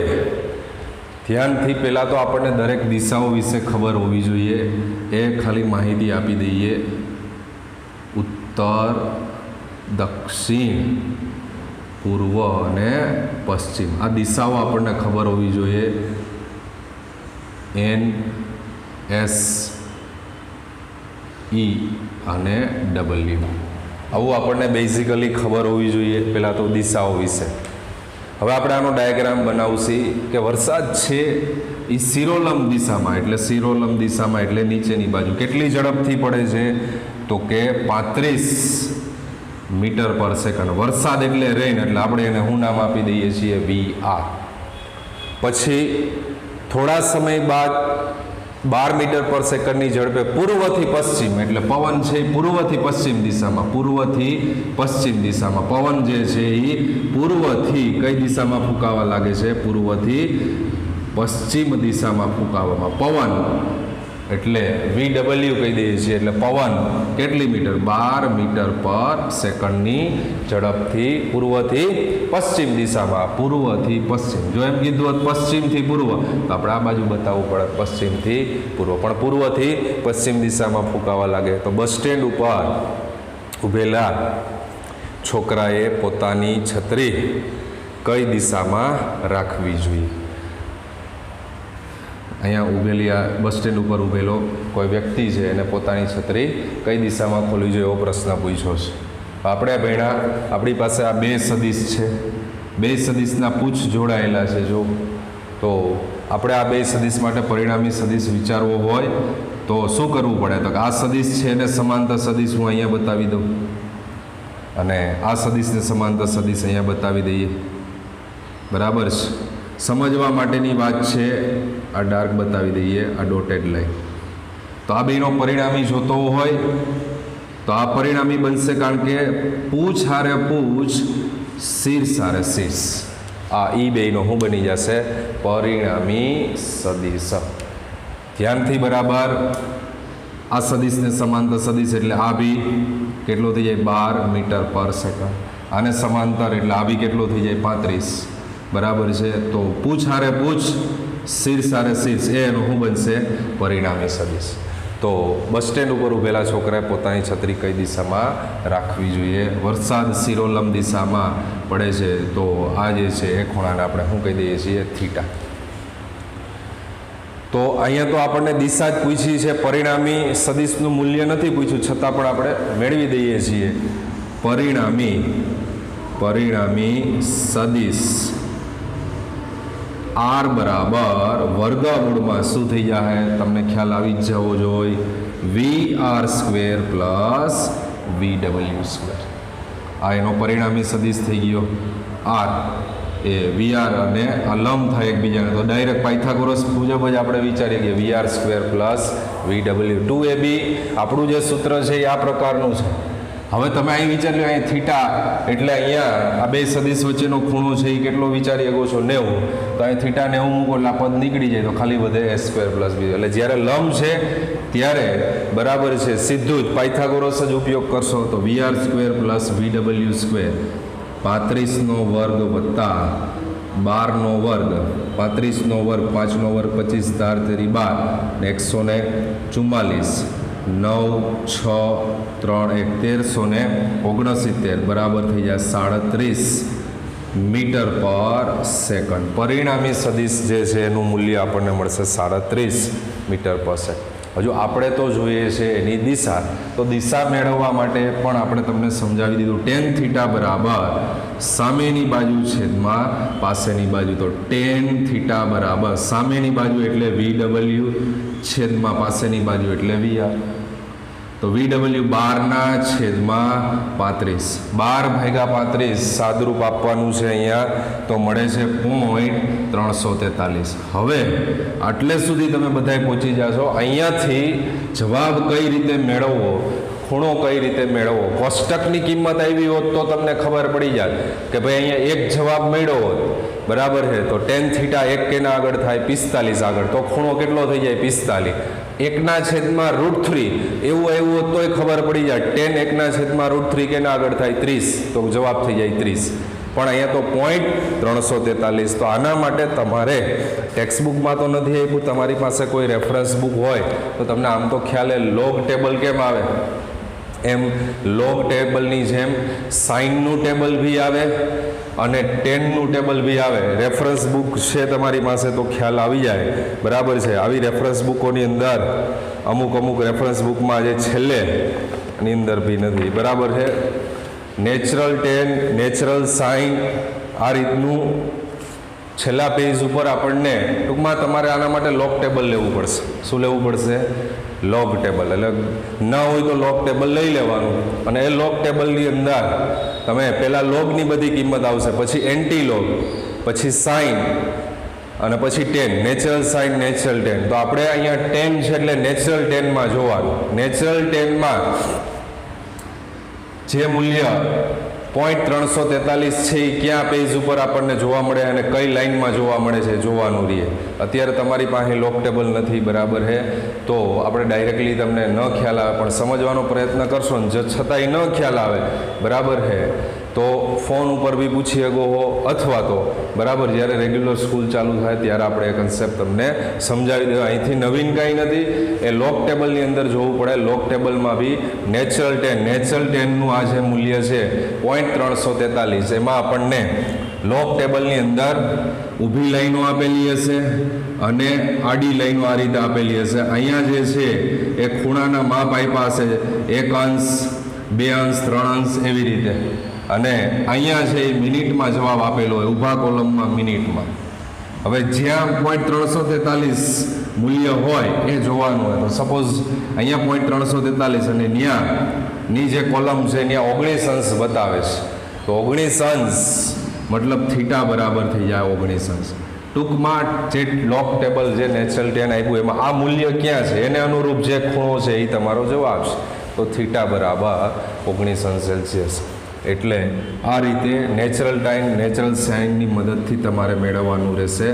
ધ્યાનથી પહેલાં તો આપણને દરેક દિશાઓ વિશે ખબર હોવી જોઈએ. એ ખાલી માહિતી આપી દઈએ. ઉત્તર, દક્ષિણ, પૂર્વ અને પશ્ચિમ, આ દિશાઓ આપણને ખબર હોવી જોઈએ. N, S, E અને W, આવું આપણને બેઝિકલી ખબર હોવી જોઈએ પહેલાં તો દિશાઓ વિશે. હવે આપણે આનો ડાયાગ્રામ બનાવશી કે વરસાદ છે એ શિરોલંબ દિશામાં, એટલે શિરોલંબ દિશામાં એટલે નીચેની બાજુ કેટલી ઝડપથી પડે છે? તો કે 35 મીટર પર સેકન્ડ. વરસાદ એટલે રેન, એટલે આપણે એને શું નામ આપી દઈએ છીએ? VR. પછી થોડા સમય બાદ 12 મીટર પર સેકન્ડની ઝડપે પૂર્વથી પશ્ચિમ, એટલે પવન છે પૂર્વથી પશ્ચિમ દિશામાં, પૂર્વથી પશ્ચિમ દિશામાં પવન જે છે એ પૂર્વથી કઈ દિશામાં ફૂંકાવા લાગે છે? પૂર્વથી પશ્ચિમ દિશામાં ફૂંકાવામાં. પવન એટલે VW કહી દઈએ છીએ, એટલે પવન કેટલી મીટર? 12 મીટર પર સેકન્ડની ઝડપથી પૂર્વથી પશ્ચિમ દિશામાં. પૂર્વથી પશ્ચિમ, જો એમ કીધું પશ્ચિમથી પૂર્વ તો આપણે આ બાજુ બતાવવું પડે પશ્ચિમથી પૂર્વ, પણ પૂર્વથી પશ્ચિમ દિશામાં ફૂંકાવા લાગે. તો બસ સ્ટેન્ડ ઉપર ઊભેલા છોકરાએ પોતાની છત્રી કઈ દિશામાં રાખવી જોઈએ? અહીંયા ઊભેલી આ બસ સ્ટેન્ડ ઉપર ઊભેલો કોઈ વ્યક્તિ છે એને પોતાની છત્રી કઈ દિશામાં ખોલવી જોઈએ એવો પ્રશ્ન પૂછ્યો છે. આપણે ભણ્યા, આપણી પાસે આ બે સદિશ છે, બે સદિશના પૂછ જોડાયેલા છે. જો તો આપણે આ બે સદિશ માટે પરિણામી સદિશ વિચારવો હોય તો શું કરવું પડે? તો કે આ સદિશ છે એને સમાંતર સદિશ હું અહીંયા બતાવી દઉં અને આ સદિશને સમાંતર સદિશ અહીંયા બતાવી દઈએ. બરાબર છે. સમજવા માટેની વાત છે. આ ડાર્ક બતાવી દઈએ, આ ડોટેડ લાઈન. તો આ બેનો પરિણામી જોતો હોય તો આ પરિણામી બનશે, કારણ કે પૂછ હારે પૂછ, શીર્ષ હારે શીર્ષ. આ ઈ બેનો શું બની જશે? પરિણામી સદિશ. ધ્યાનથી બરાબર. આ સદિશને સમાંતર સદિશ એટલે આ બી કેટલો થઈ જાય? 12 મીટર પર સેકન્ડ. આને સમાંતર એટલે આ બી કેટલો થઈ જાય? 35. બરાબર છે. તો પૂછ હારે પૂછ, શીર્ષ હારે શીર્ષ, એ એનું શું બનશે? પરિણામી સદિશ. તો બસ સ્ટેન્ડ ઉપર ઉભેલા છોકરાએ પોતાની છત્રી કઈ દિશામાં રાખવી જોઈએ? વરસાદ શિરોલમ દિશામાં પડે છે, તો આ જે છે એ ખૂણાને આપણે શું કહી દઈએ છીએ? થીટા. તો અહીંયા તો આપણને દિશા જ પૂછી છે, પરિણામી સદિશનું મૂલ્ય નથી પૂછ્યું, છતાં પણ આપણે મેળવી દઈએ છીએ. પરિણામી સદિશ આર બરાબર વર્ગમૂળમાં શું થઈ જાય? તમને ખ્યાલ આવી જ જવો જોઈએ. VR² plus VW². આ એનો પરિણામી સદિશ થઈ ગયો. આર એ VR અને આ લંબ થાય એકબીજાને, તો ડાયરેક્ટ પાયથાગોરસ મુજબ જ આપણે વિચારીએ કે VR² પ્લસ VW. 2AB આપણું જે સૂત્ર છે એ આ પ્રકારનું છે. હવે તમે અહીં વિચારી લો, અહીં થીટા એટલે અહીંયા આ બે સદિશ વચ્ચેનો ખૂણો છે એ કેટલો વિચારી શકો છો? 90. તો અહીં થીટા 90 મૂકો એટલે આ પદ નીકળી જાય, તો ખાલી વધે A² પ્લસ B. એટલે જ્યારે લંબ છે ત્યારે બરાબર છે સીધું જ પાયથાગોરસ જ ઉપયોગ કરશો, તો VR² પ્લસ VW². 35નો વર્ગ વત્તા 12નો વર્ગ, 35નો વર્ગ, 5નો વર્ગ 25, 4 × 12 ને 144, 9, 6, 3, 1369 બરાબર થઈ જાય 37 મીટર પર સેકન્ડ. પરિણામી સદિશ જે છે એનું મૂલ્ય આપણને મળશે 37 મીટર પર સેકન્ડ. હજુ આપણે તો જોઈએ છે એની દિશા. તો દિશા મેળવવા માટે પણ આપણે તમને સમજાવી દીધું. tan થીટા બરાબર સામેની બાજુ છેદમાં પાસેની બાજુ. તો tan થીટા બરાબર સામેની બાજુ એટલે VW છેદમાં પાસેની બાજુ એટલે VR. તો VW 12/35. 12/35 સાદરૂપ આપવાનું છે અહીંયા, તો મળે છે 0.343. હવે આટલે સુધી તમે બધાય પહોંચી જશો. અહીંયાથી જવાબ કઈ રીતે મેળવવો, ખૂણો કઈ રીતે મેળવવો, કોષ્ટકની કિંમત આવી હોત તો તમને ખબર પડી જાય કે ભાઈ અહીંયા એક જવાબ મળ્યો હોત, બરાબર છે, તો tan થીટા 1 કેના આગળ થાય? 45 આગળ. તો ખૂણો કેટલો થઈ જાય? 45. 1/√3 એવું આવ્યું હોત તોય ખબર પડી જાય. tan 1/√3 કેના આગળ થાય? 30. તો જવાબ થઈ જાય 30. પણ અહીંયા તો 0.343. તો આના માટે તમારે ટેક્સ્ટ બુકમાં તો નથી આપ્યું, તમારી પાસે કોઈ રેફરન્સ બુક હોય તો તમને આમ તો ખ્યાલે લોગ ટેબલ કેમ આવે એમ લોગ ટેબલની જેમ સાઇનનું ટેબલ બી આવે અને ટેનનું ટેબલ બી આવે. રેફરન્સ બુક છે તમારી પાસે તો ખ્યાલ આવી જાય, બરાબર છે. આવી રેફરન્સ બુકોની અંદર અમુક રેફરન્સ બુકમાં જે છેલ્લે ની અંદર બી નથી, બરાબર છે. નેચરલ ટેન, નેચરલ સાઇન, આ રીતનું છેલ્લા પેજ ઉપર આપણને ટૂંકમાં તમારે આના માટે લોગ ટેબલ લેવું પડશે. શું લેવું પડશે? Log table. એટલે ન હોય તો લોગ ટેબલ લઈ લેવાનું અને એ લોગ ટેબલની અંદર તમે પહેલાં લોગની બધી કિંમત આવશે, પછી એન્ટી લોગ, પછી સાઇન અને પછી tan. Natural sine, natural tan. તો આપણે અહીંયા ટેન છે એટલે નેચરલ ટેનમાં જોવાનું. નેચરલ ટેનમાં જે મૂલ્ય 0.343 છે એ ક્યાં પેજ ઉપર આપણને જોવા મળે અને કઈ લાઇનમાં જોવા મળે છે જોવાનું રહીએ. અત્યારે તમારી પાસે લોગ ટેબલ નથી, બરાબર છે, તો આપણે ડાયરેક્ટલી તમને ન ખ્યાલ આવે પણ સમજવાનો પ્રયત્ન કરશો ને જો છતાંય ન ખ્યાલ આવે, બરાબર છે, તો ફોન ઉપર બી પૂછી શકો હો અથવા તો બરાબર જ્યારે રેગ્યુલર સ્કૂલ ચાલુ થાય ત્યારે આપણે એ કન્સેપ્ટ તમને સમજાવી દેવા. અહીંથી નવીન કાંઈ નથી, એ લોગ ટેબલની અંદર જોવું પડે. લોગ ટેબલમાં બી નેચરલ ટેનનું આ જે મૂલ્ય છે 0.343, એમાં આપણને લોગ ટેબલની અંદર ઊભી લાઈનો આપેલી હશે અને આડી લાઈનો આ રીતે આપેલી હશે. અહીંયા જે છે એ ખૂણાના માપ આપ્યા હશે, 1 અંશ, 2 અંશ, 3 અંશ, એવી રીતે. અને અહીંયા છે એ મિનિટમાં જવાબ આપેલો હોય, ઊભા કોલમમાં મિનિટમાં. હવે જ્યાં 0.343 મૂલ્ય હોય એ જોવાનું હોય. તો સપોઝ અહીંયા 0.343 અને ન્યાની જે કોલમ છે ત્યાં 19 અંશ બતાવે છે. તો 19 અંશ મતલબ થીટા બરાબર થઈ જાય 19 અંશ. ટૂંકમાં જે લોગ ટેબલ જે નેચરલ ટેન આપ્યું એમાં આ મૂલ્ય ક્યાં છે એને અનુરૂપ જે ખૂણો છે એ તમારો જવાબ છે. તો થીટા બરાબર 19 અંશ સેલ્સિયસ. એટલે આ રીતે નેચરલ ટાઈમ નેચરલ સાઇનની મદદથી તમારે મેળવવાનું રહેશે.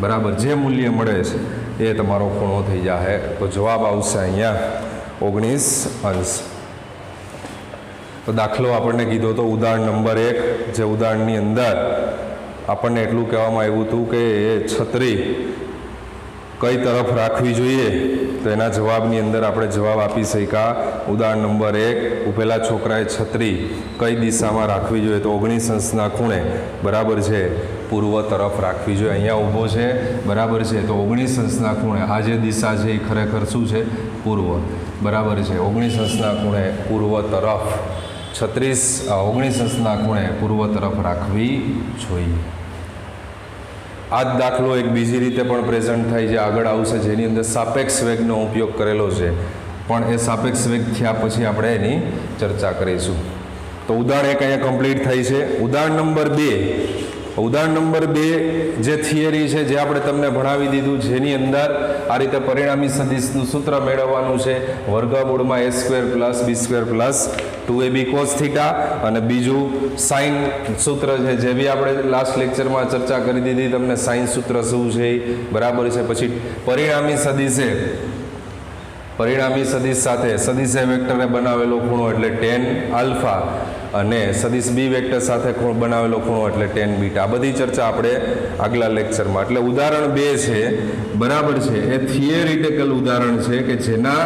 બરાબર જે મૂલ્ય મળે છે એ તમારો ખૂણો થઈ જાય. તો જવાબ આવશે અહીંયા 19 અંશ. તો દાખલો આપણને કીધો તો ઉદાહરણ નંબર 1, જે ઉદાહરણની અંદર આપણને એટલું કહેવામાં આવ્યું હતું કે એ છત્રી કઈ તરફ રાખવી જોઈએ. તો એના જવાબની અંદર આપણે જવાબ આપી શક્યા. ઉદાહરણ નંબર 1, પેલા છોકરાએ છત્રી કઈ દિશામાં રાખવી જોઈએ. તો 19 અંશના ખૂણે બરાબર છે પૂર્વ તરફ રાખવી જોઈએ. અહીંયા ઊભો છે બરાબર છે. તો 19 અંશના ખૂણે આ જે દિશા છે એ ખરેખર શું છે? પૂર્વ. બરાબર છે. 19 અંશના ખૂણે પૂર્વ તરફ 19 અંશના ખૂણે પૂર્વ તરફ રાખવી જોઈએ. આ જ દાખલો એક બીજી રીતે પણ પ્રેઝન્ટ થાય છે, આગળ આવશે, જેની અંદર સાપેક્ષ વેગનો ઉપયોગ કરેલો છે. પણ એ સાપેક્ષ વેગ થયા પછી આપણે એની ચર્ચા કરીશું. તો ઉદાહરણ 1 અહીંયા કમ્પ્લીટ થાય છે. ઉદાહરણ નંબર 2 જે થિયરી છે જે આપણે તમને ભણાવી દીધું, જેની અંદર આ રીતે પરિણામી સદિશનું સૂત્ર મેળવવાનું છે. વર્ગમૂળમાં a² + b² + 2ab cos θ. અને બીજું સાઇન સૂત્ર છે, જે બી આપણે લાસ્ટ લેક્ચરમાં ચર્ચા કરી દીધી તમને. સાઇન સૂત્ર શું છે બરાબર છે. પછી પરિણામી સદિશ સાથે સદિશ એ વેક્ટરે બનાવેલો ખૂણો એટલે tan આલ્ફા અને સદિશ બી વેક્ટર સાથે બનાવેલો ખૂણો એટલે tan બીટા. આ બધી ચર્ચા આપણે આગલા લેક્ચરમાં. એટલે ઉદાહરણ 2 છે બરાબર છે એ થિયરિટિકલ ઉદાહરણ છે કે જેના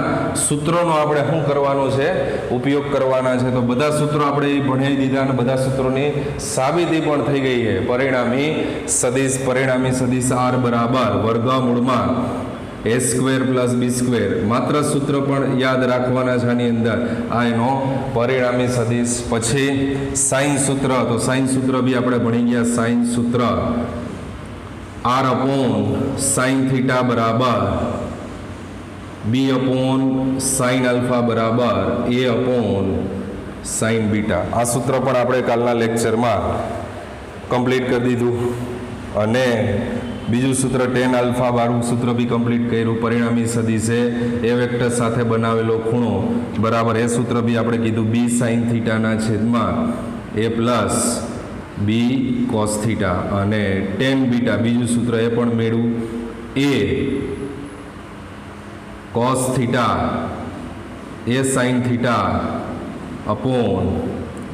સૂત્રોનો આપણે શું કરવાનો છે? ઉપયોગ કરવાના છે. તો બધા સૂત્રો આપણે ભણાવી દીધા અને બધા સૂત્રોની સાબિતી પણ થઈ ગઈ છે. પરિણામી સદિશ r બરાબર વર્ગમૂળમાં a² + b². માત્ર સૂત્ર પણ યાદ રાખવાના છે આની અંદર. આ એનો પરિણામી સદિશ. પછી સાઇન સૂત્ર. તો સાઇન સૂત્ર બી આપણે ભણી ગયા. સાઇન સૂત્ર r/sin θ બરાબર b/sin α બરાબર a/sin બીટા. આ સૂત્ર પણ આપણે કાલના લેક્ચરમાં કમ્પ્લીટ કરી દીધું. અને બીજું સૂત્ર tan આલ્ફા વાળું સૂત્ર બી કમ્પ્લીટ કર્યું. પરિણામી સદિશે એ વેક્ટર સાથે બનાવેલો ખૂણો બરાબર એ સૂત્ર બી આપણે કીધું. b sin θ ના છેદમાં a + b cos θ. અને tan બીટા બીજું સૂત્ર એ પણ મેળવું. a cos θ a sin θ /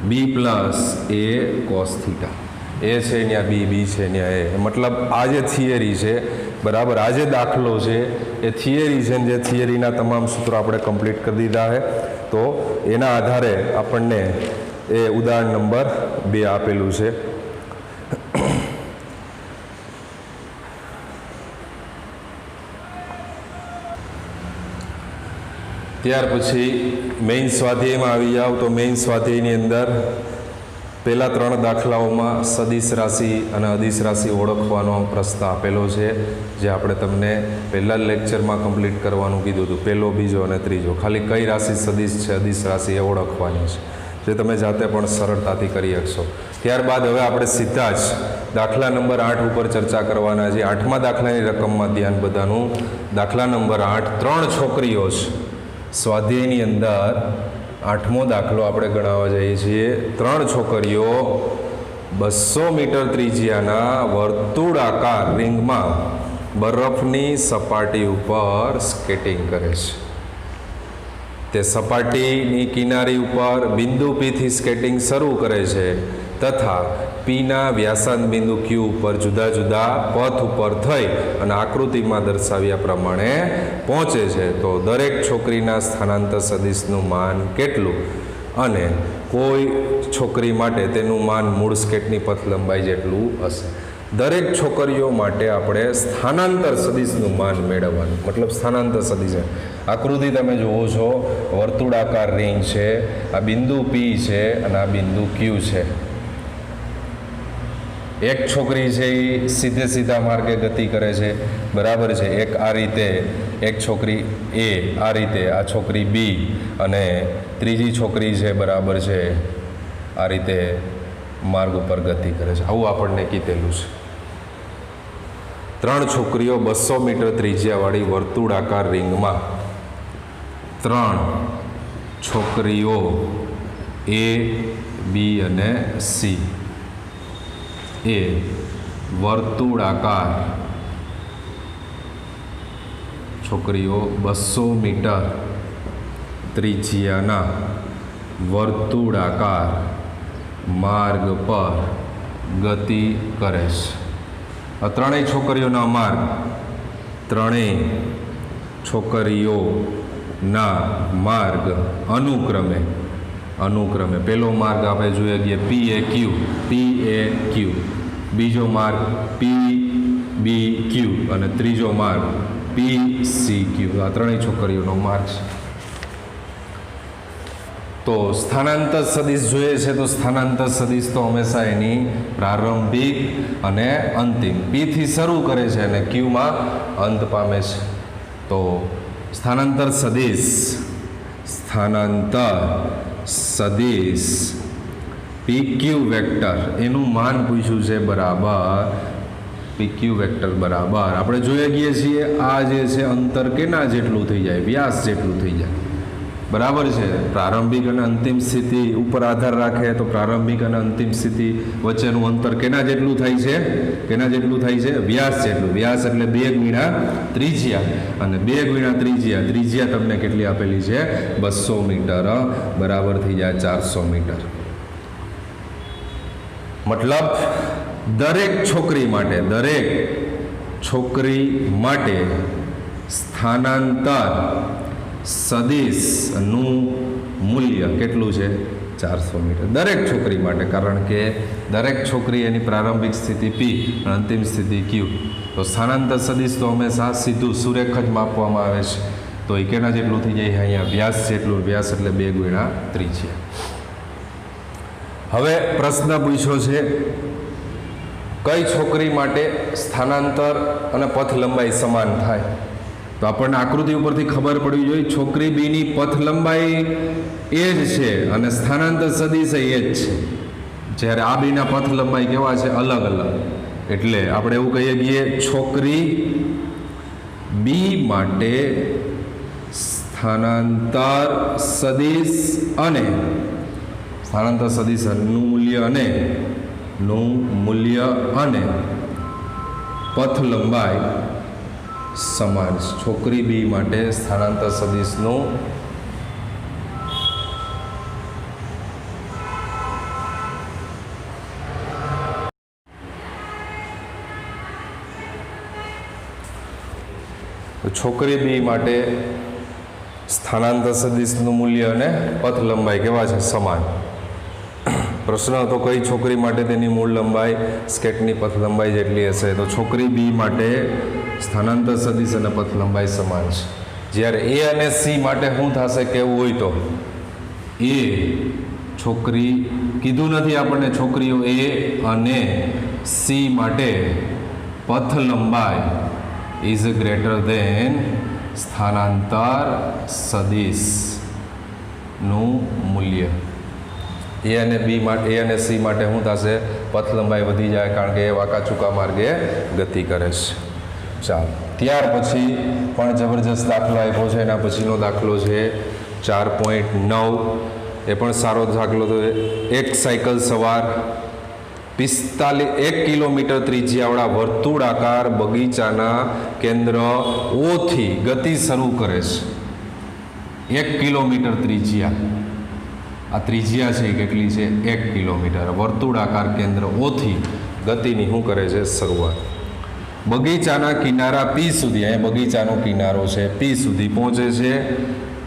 b + a cos θ. એ છે ત્યાં બી છે ત્યાં એ. મતલબ આ જે થિયરી છે બરાબર, આ જે દાખલો છે એ થિયરી છે. જે થિયરીના તમામ સૂત્રો આપણે કમ્પ્લીટ કરી દીધા છે. તો એના આધારે આપણને એ ઉદાહરણ નંબર 2 આપેલું છે. ત્યાર પછી મેઇન સ્વાધ્યાયમાં આવી જાવ. તો મેઇન સ્વાધ્યાયની અંદર પહેલા 3 દાખલાઓમાં સદિશ રાશિ અને અદિશ રાશિ ઓળખવાનો પ્રશ્ન આપેલો છે, જે આપણે તમને પહેલા લેક્ચરમાં કમ્પ્લીટ કરવાનું કીધું હતું. પહેલો, બીજો અને ત્રીજો. ખાલી કઈ રાશિ સદિશ છે, અદિશ રાશિ એ ઓળખવાની છે, જે તમે જાતે પણ સરળતાથી કરી શકશો. ત્યારબાદ હવે આપણે સીધા જ દાખલા નંબર 8 ઉપર ચર્ચા કરવાના છે. 8મા દાખલાની રકમમાં ધ્યાન બધાનું. દાખલા નંબર 8, 3 છોકરીઓ છે. સ્વાધ્યાયની અંદર 8મો દાખલો આપણે ગણાવવા જઈએ છીએ. 3 છોકરીઓ 200 મીટર ત્રિજ્યાના વર્તુળાકાર રિંગમાં બરફની સપાટી ઉપર સ્કેટિંગ કરે છે. તે સપાટીની કિનારી ઉપર બિંદુ P થી સ્કેટિંગ શરૂ કરે છે તથા Pના વ્યાસાંત બિંદુ Q ઉપર જુદા જુદા પથ ઉપર થઈ અને આકૃતિમાં દર્શાવ્યા પ્રમાણે પહોંચે છે. તો દરેક છોકરીના સ્થાનાંતર સદિશનું માન કેટલું? અને કોઈ છોકરી માટે તેનું માન મૂળ સ્કેટની પથ લંબાઈ જેટલું હશે. દરેક છોકરીઓ માટે આપણે સ્થાનાંતર સદિશનું માન મેળવવાનું. મતલબ સ્થાનાંતર સદિશ આકૃતિ તમે જુઓ છો, વર્તુળાકાર રિંગ છે, આ બિંદુ P છે અને આ બિંદુ Q છે. એક છોકરી છે એ સીધે સીધા માર્ગે ગતિ કરે છે, બરાબર છે. એક આ રીતે, એક છોકરી એ આ રીતે, આ છોકરી બી, અને ત્રીજી છોકરી છે બરાબર છે આ રીતે માર્ગ ઉપર ગતિ કરે છે. આવું આપણને કીધેલું છે. 3 છોકરીઓ 200 મીટર ત્રિજ્યાવાળી વર્તુળાકાર રિંગમાં, 3 છોકરીઓ એ, બી અને સી એ વર્તુળાકાર છોકરીઓ 200 મીટર ત્રિજ્યાના વર્તુળાકાર માર્ગ પર ગતિ કરે છે. આ ત્રણેય છોકરીઓના માર્ગ, ત્રણેય છોકરીઓના માર્ગ અનુક્રમે પહેલો માર્ગ આપણે જોઈએ કે પી એ ક્યુ, બીજો માર્ગ પી બી ક્યુ અને ત્રીજો માર્ગ પી સી ક્યુ. આ ત્રણેય છોકરીઓનો માર્ગ છે. તો સ્થાનાંતર સદિશ જોઈએ છે તો સ્થાનાંતર સદિશ તો હંમેશા એની પ્રારંભિક અને અંતિમ પી થી શરૂ કરે છે અને ક્યુમાં અંત પામે છે. તો સ્થાનાંતર સદિશ પી ક્યુ વેક્ટર એનું માન પૂછ્યું છે બરાબર પી ક્યુ વેક્ટર બરાબર આપણે જોઈએ ગઈએ છીએ આ જે છે અંતર કેના જેટલું થઈ જાય, વ્યાસ જેટલું થઈ જાય, બરાબર છે. પ્રારંભિક અને અંતિમ સ્થિતિ ઉપર આધાર રાખે તો પ્રારંભિક અને અંતિમ સ્થિતિ વચ્ચેનું અંતર કેના જેટલું થાય છે, વ્યાસ જેટલું. વ્યાસ એટલે 2 ગુણ્યા ત્રિજ્યા, અને 2 ગુણ્યા ત્રિજ્યા તમને કેટલી આપેલી છે 200 મીટર, બરાબર થઈ જાય 400 મીટર. મતલબ દરેક છોકરી માટે સ્થાનાંતર સદિશનું મૂલ્ય કેટલું છે 400 મીટર દરેક છોકરી માટે, કારણ કે દરેક છોકરી એની પ્રારંભિક સ્થિતિ પી અને અંતિમ સ્થિતિ ક્યુ. તો સ્થાનાંતર સદિશ તો હંમેશા સીધું સુરેખ જ માપવામાં આવે છે. તો એ કેના જેટલું થઈ જાય અહીંયા વ્યાસ જેટલું, વ્યાસ એટલે 2 ગુણ્યા ત્રિજ્યા. હવે પ્રશ્ન પૂછ્યો છે કઈ છોકરી માટે સ્થાનાંતર અને પથ લંબાઈ સમાન થાય. તો આપણને આકૃતિ ઉપરથી ખબર પડવી જોઈએ છોકરી બીની પથ લંબાઈ એ જ છે અને સ્થાનાંતર સદિશ એ જ છે, જ્યારે આ બીના પથ લંબાઈ કેવા છે અલગ અલગ. એટલે આપણે એવું કહીએ કે છોકરી બી માટે સ્થાનાંતર સદિશનું મૂલ્ય અને પથ લંબાઈ સમાન. છોકરી બી માટે સ્થાનાંતર સદિશનું મૂલ્ય અને પથ લંબાઈ કેવા છે સમાન. પ્રશ્ન હતો કઈ છોકરી માટે તેની મૂળ લંબાઈ સ્કેટની પથ લંબાઈ જેટલી હશે. તો છોકરી બી માટે સ્થાનાંતર સદિશ અને પથ લંબાઈ સમાન છે. જ્યારે એ અને સી માટે શું થશે કેવું હોય તો એ છોકરી કીધું નથી આપણને, છોકરીઓ એ અને સી માટે પથ લંબાઈ ઇઝ ગ્રેટર ધેન સ્થાનાંતર સદિશનું મૂલ્ય. એ અને સી માટે શું થશે પથ લંબાઈ વધી જાય, કારણ કે એ વાંકા ચૂકા માર્ગે ગતિ કરે છે. ચાલો ત્યાર પછી પણ જબરજસ્ત દાખલો આપ્યો છે. એના પછીનો દાખલો છે 4.9. એ પણ સારો દાખલો તો એક સાયકલ સવાર 1 કિલોમીટર ત્રિજ્યાવાળા વર્તુળાકાર બગીચાના કેન્દ્ર ઓથી ગતિ શરૂ કરે છે. 1 કિલોમીટર ત્રિજ્યા, આ ત્રિજ્યા છે કેટલી છે 1 કિલોમીટર. વર્તુળાકાર કેન્દ્ર ઓથી ગતિની શું કરે છે શરૂઆત. બગીચાના કિનારા પી સુધી, અહીંયા બગીચાનો કિનારો છે પી સુધી પહોંચે છે.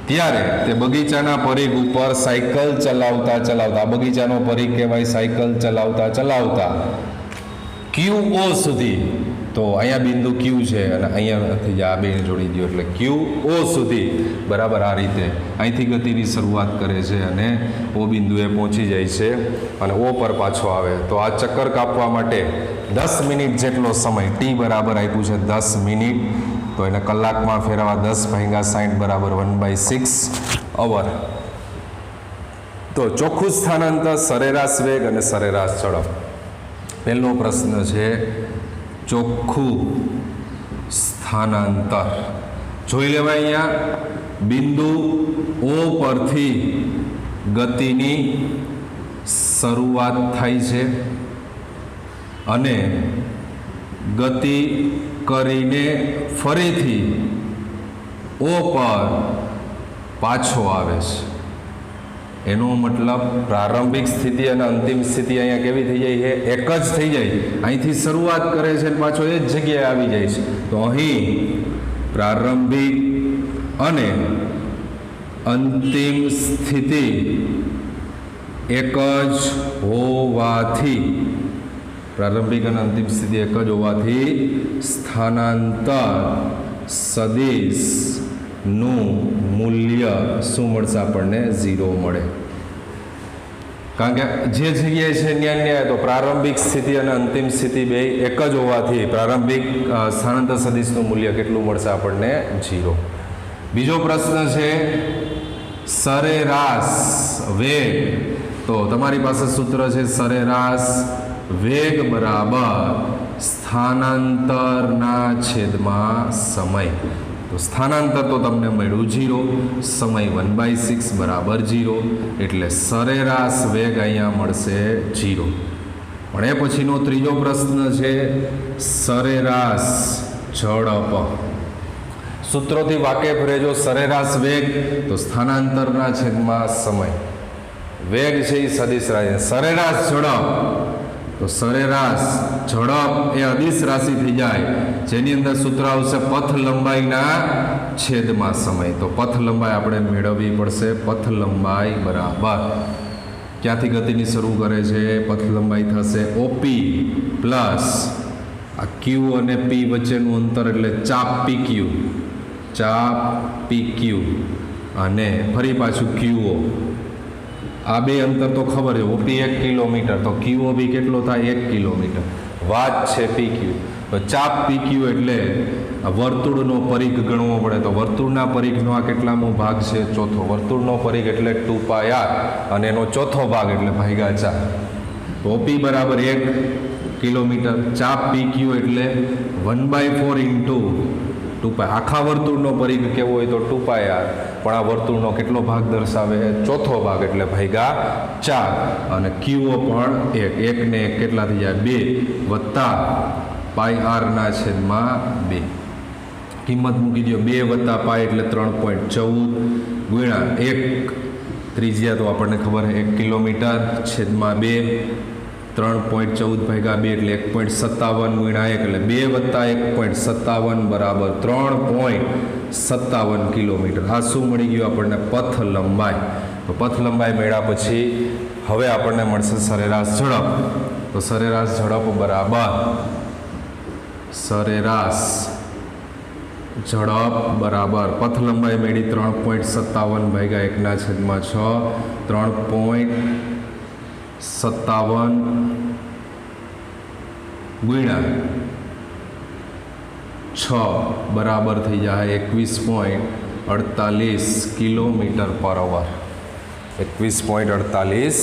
ત્યારે તે બગીચાના પરિઘ ઉપર સાયકલ ચલાવતા બગીચાનો પરિઘ કહેવાય સાયકલ ચલાવતા QO સુધી. તો અહીંયા બિંદુ ક્યુ છે અને અહીંયાથી આ બેને જોડી દો એટલે ક્યુ ઓ સુધી બરાબર આ રીતે અહીંથી ગતિની શરૂઆત કરે છે અને ઓ બિંદુએ પહોંચી જાય છે અને ઓ પર પાછો આવે. તો આ ચક્કર કાપવા માટે 10 મિનિટ જેટલો સમય ટી બરાબર આપ્યું છે 10 મિનિટ, તો એને કલાકમાં ફેરવવા 10/60 બરાબર 1/6 અવર. તો ચોખ્ખું સ્થાનાંતર, સરેરાશ વેગ અને સરેરાશ ઝડપ. પહેલો પ્રશ્ન છે ચોખ્ખું સ્થાનાંતર. જોઈ લેવાય અહીંયા બિંદુ ઓ પરથી ગતિની શરૂઆત થાય છે અને ગતિ કરીને ફરીથી ઓ પર પાછો આવે છે. એનો મતલબ પ્રારંભિક સ્થિતિ અને અંતિમ સ્થિતિ અહીંયા કેવી થઈ જાય છે? એક જ થઈ જાય. અહીંથી શરૂઆત કરે છે અને પાછો એ જ જગ્યાએ આવી જાય છે. તો અહીં પ્રારંભિક અને અંતિમ સ્થિતિ એક જ હોવાથી પ્રારંભિક અને અંતિમ સ્થિતિ એક જ હોવાથી સ્થાનાંતર સદિશનું મૂલ્ય શું મળશે? આપણને 0 મળે. કારણ કે જે જગ્યાએ છે ન્યાય તો પ્રારંભિક સ્થિતિ અને અંતિમ સ્થિતિ બે એક જ હોવાથી પ્રારંભિક સ્થાનાંતર સદિશનું મૂલ્ય કેટલું મળશે? આપણને 0. બીજો પ્રશ્ન છે સરેરાશ વેગ. તો તમારી પાસે સૂત્ર છે સરેરાશ વેગ બરાબર સ્થાનાંતરના છેદમાં સમય. તો સ્થાનાંતર તો તમને મળ્યું 0, સમય 1/6 બરાબર 0, એટલે સરેરાશ વેગ અહીંયા મળશે 0. પણ એ પછીનો ત્રીજો પ્રશ્ન છે સરેરાશ ઝડપ. સૂત્રોથી વાકેફ રહેજો. સરેરાશ વેગ તો સ્થાનાંતરના છેદમાં સમય, વેગ છે એ સદિશ રાશિ. સરેરાશ ઝડપ તો સરેરાશ ઝડપ એ અદિશ રાશિ થઈ જાય, જેની અંદર સૂત્ર આવશે પથ લંબાઈના છેદમાં સમય. તો પથ લંબાઈ આપણે મેળવવી પડશે. પથ લંબાઈ બરાબર ક્યાંથી ગતિની શરૂ કરે છે? પથ લંબાઈ થશે ઓપી પ્લસ આ ક્યુ અને પી વચ્ચેનું અંતર એટલે ચાપ પીક્યુ, ચાપ પીક્યુ અને ફરી પાછું ક્યુઓ. આ બે અંતર તો ખબર છે. ઓપી 1 કિલોમીટર તો ક્યુઓ બી કેટલો થાય? 1 કિલોમીટર. વાત છે પીક્યુ. તો ચાપ પીક્યુ એટલે વર્તુળનો પરિઘ ગણવો પડે. તો વર્તુળના પરિઘનો આ કેટલામો ભાગ છે? ચોથો. વર્તુળનો પરિઘ એટલે 2πr અને એનો ચોથો ભાગ એટલે ભાગ્યા 4. તો ઓપી બરાબર 1 કિલોમીટર. ચાપ પીક્યુ એટલે 1/4 ઇન્ટુ 2π. આખા વર્તુળનો પરિઘ કેવો હોય તો 2πr, પણ આ વર્તુળનો કેટલો ભાગ દર્શાવે? ચોથો ભાગ એટલે ભાગ્યા 4. અને ક્યુઓ પણ 1 ને 1 કેટલા થઈ જાય? 2 વત્તા πr ના છેદમાં 2. કિંમત મૂકી દો. 2 વત્તા π એટલે 3.14 ગુણ્યા 1 ત્રિજ્યા તો આપણને ખબર છે 1 કિલોમીટર છેદમાં 2. 3.14 ભાગ્યા 2 એટલે 1.57 ગુણ્યા 1 એટલે 2 વત્તા 1.57 બરાબર 3.57 કિલોમીટર. આ શું મળી ગયું આપણને? પથ લંબાઈ. તો પથ લંબાઈ મળ્યા પછી હવે આપણને મળશે સરેરાશ ઝડપ. તો સરેરાશ ઝડપ બરાબર સરેરાશ ઝડપ બરાબર પથ લંબાઈ મેળી 3.57 ભાગ્યા 1 ના છેદમાં 6. 3.57 ગુણ્યા 6 બરાબર થઈ જાય 21.48 કિલોમીટર પર અવર. 21.48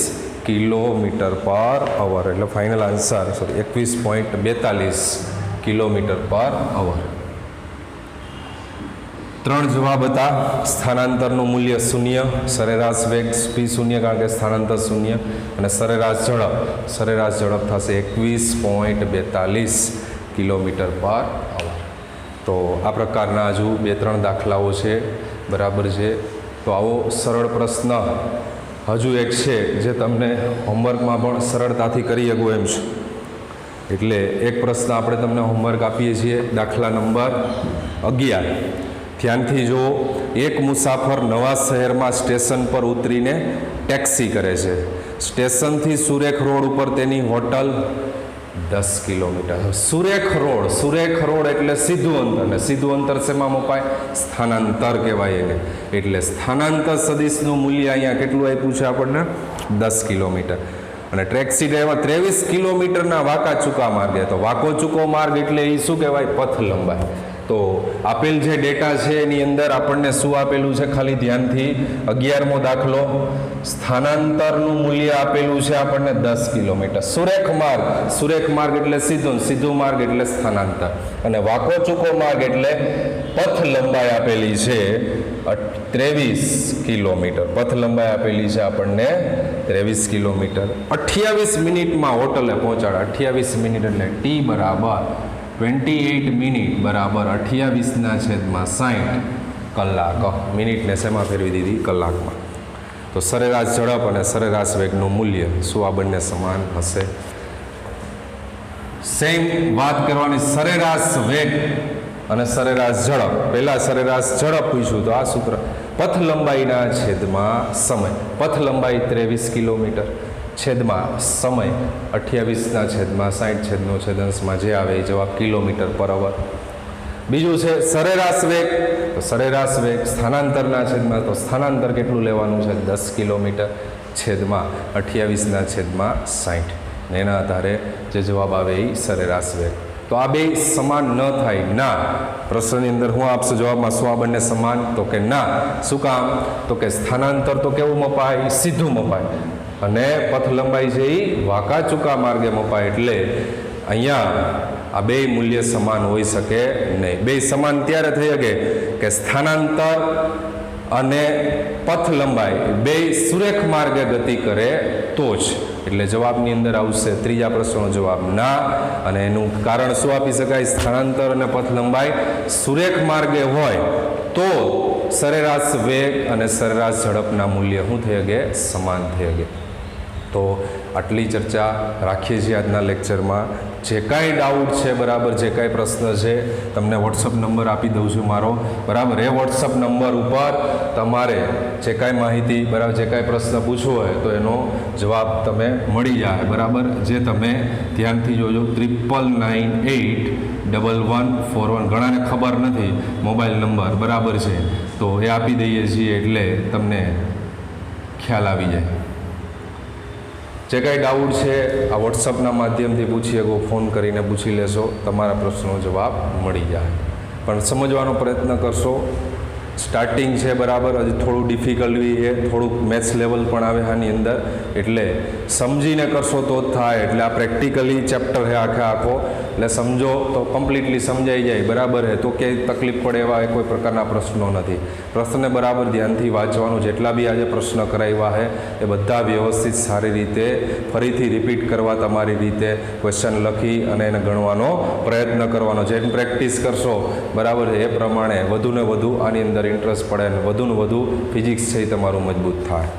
કિલોમીટર પર અવર એટલે ફાઇનલ આન્સર 21.42 કિલોમીટર પર અવર. 3 જવાબ હતા. સ્થાનાંતરનું મૂલ્ય 0, સરેરાશ વેગ p0 કારણ કે સ્થાનાંતર 0 અને સરેરાશ ઝડપ થશે 21.42 કિલોમીટર પર અવર. તો આ પ્રકારના હજુ 2-3 દાખલાઓ છે, બરાબર છે. તો આવો સરળ પ્રશ્ન હજુ એક છે જે તમને હોમવર્કમાં પણ સરળતાથી કરી શકો એમ છે. એટલે એક પ્રશ્ન આપણે તમને હોમવર્ક આપીએ છીએ. દાખલા નંબર 11. ધ્યાનથી જો. એક મુસાફર નવા શહેરમાં સ્ટેશન પર ઉતરીને ટેક્સી કરે છે. સ્ટેશનથી સુરેખ રોડ ઉપર તેની હોટલ 10 કિલોમીટર. સુરેખ રોડ એટલે સીધું અંતર, ને સીધું અંતર શેમાં મપાય? સ્થાનાંતર કહેવાય એને. એટલે સ્થાનાંતર સદિશનું મૂલ્ય અહીંયા કેટલું આપ્યું છે આપણને? 10 કિલોમીટર. અને ટ્રેક સીટ એવા 23 કિલોમીટરના વાંકા ચૂકા માર્ગે. તો વાંકો ચૂકો માર્ગ એટલે એ શું કહેવાય? પથ લંબાઈ. તો આપેલ જે ડેટા છે એની અંદર આપણને શું આપેલું છે? ખાલી ધ્યાનથી 11મો દાખલો, સ્થાનાંતરનું મૂલ્ય આપેલું છે આપણને 10 કિલોમીટર. સુરેખ માર્ગ એટલે સીધું માર્ગ એટલે સ્થાનાંતર, અને વાંકો ચૂકો માર્ગ એટલે પથ લંબાઈ આપેલી છે 23 કિલોમીટર. પથ લંબાઈ આપેલી છે આપણને 23 કિલોમીટર. 28 મિનિટમાં હોટલે પહોંચાડે. 28 મિનિટ એટલે ટી બરાબર 28 મિનિટ બરાબર 28/60 કલાક. મિનિટને શેમાં ફેરવી દીધી? કલાકમાં. તો સરેરાશ ઝડપ અને સરેરાશ વેગનું મૂલ્ય શું આ બંને સમાન હશે? સેમ વાત કરવાની. સરેરાશ વેગ અને સરેરાશ ઝડપ. પહેલા સરેરાશ ઝડપ પૂછ્યું તો આ સૂત્ર પથ લંબાઈના છેદમાં સમય. પથ લંબાઈ 23 કિલોમીટર છેદમાં સમય 28/60 જે આવે એ જવાબ કિલોમીટર પર અવર. બીજું છે સરેરાશ વેગ. તો સરેરાશ વેગ સ્થાનાંતરના છેદમાં, તો સ્થાનાંતર કેટલું લેવાનું છે? 10 કિલોમીટર છેદમાં 28/60. ને એના આધારે જે જવાબ આવે એ સરેરાશ વેગ. તો આ બે સમાન ન થાય? ના. પ્રશ્નની અંદર હું આપશે જવાબમાં શું આ બંને સમાન? તો કે ના. શું કામ? તો કે સ્થાનાંતર તો કેવું મપાય? સીધું મપાય. અને પથ લંબાઈ છે એ વાંકા ચૂકા માર્ગે મપાય. એટલે અહીંયા આ બે મૂલ્ય સમાન હોઈ શકે નહીં. બે સમાન ત્યારે થઈ શકે કે સ્થાનાંતર અને પથ લંબાઈ બે સુરેખ માર્ગે ગતિ કરે તો જ. એટલે જવાબની અંદર આવશે ત્રીજા પ્રશ્નનો જવાબ ના. અને એનું કારણ શું આપી શકાય? સ્થાનાંતર અને પથ લંબાઈ સુરેખ માર્ગે હોય તો સરેરાશ વેગ અને સરેરાશ ઝડપના મૂલ્ય શું થઈ શકે? સમાન થઈ શકે. તો આટલી ચર્ચા રાખીએ છીએ આજના લેક્ચરમાં. જે કાંઈ ડાઉટ છે બરાબર, જે કાંઈ પ્રશ્ન છે તમને વોટ્સઅપ નંબર આપી દઉં છું મારો બરાબર. એ વોટ્સઅપ નંબર ઉપર તમારે જે કાંઈ માહિતી બરાબર, જે કાંઈ પ્રશ્ન પૂછવો હોય તો એનો જવાબ તમે મળી જાય બરાબર. જે તમે ધ્યાનથી જોજો 99981141. ઘણાને ખબર નથી મોબાઈલ નંબર બરાબર છે, તો એ આપી દઈએ છીએ એટલે તમને ખ્યાલ આવી જાય. જે કાંઈ ડાઉટ છે આ વોટ્સઅપના માધ્યમથી પૂછી શકો, ફોન કરીને પૂછી લેશો, તમારા પ્રશ્નનો જવાબ મળી જાય. પણ સમજવાનો પ્રયત્ન કરશો. સ્ટાર્ટિંગ છે બરાબર, હજી થોડું ડિફિકલ્ટ બી છે, થોડુંક મેથ્સ લેવલ પણ આવે આની અંદર. એટલે સમજીને કરશો તો જ થાય. એટલે આ પ્રેક્ટિકલી ચેપ્ટર છે આખો, એટલે સમજો તો કમ્પ્લીટલી સમજાઈ જાય બરાબર છે. તો ક્યાંય તકલીફ પડે એવા કોઈ પ્રકારના પ્રશ્નો નથી. પ્રશ્નને બરાબર ધ્યાનથી વાંચવાનું. જેટલા બી આજે પ્રશ્ન કરાવ્યા છે એ બધા વ્યવસ્થિત સારી રીતે ફરીથી રિપીટ કરવા, તમારી રીતે ક્વેશ્ચન લખી અને એને ગણવાનો પ્રયત્ન કરવાનો. જેમ પ્રેક્ટિસ કરશો બરાબર છે એ પ્રમાણે વધુને વધુ આની અંદર ઇન્ટરેસ્ટ પડે અને વધુને વધુ ફિઝિક્સ છે એ તમારું મજબૂત થાય.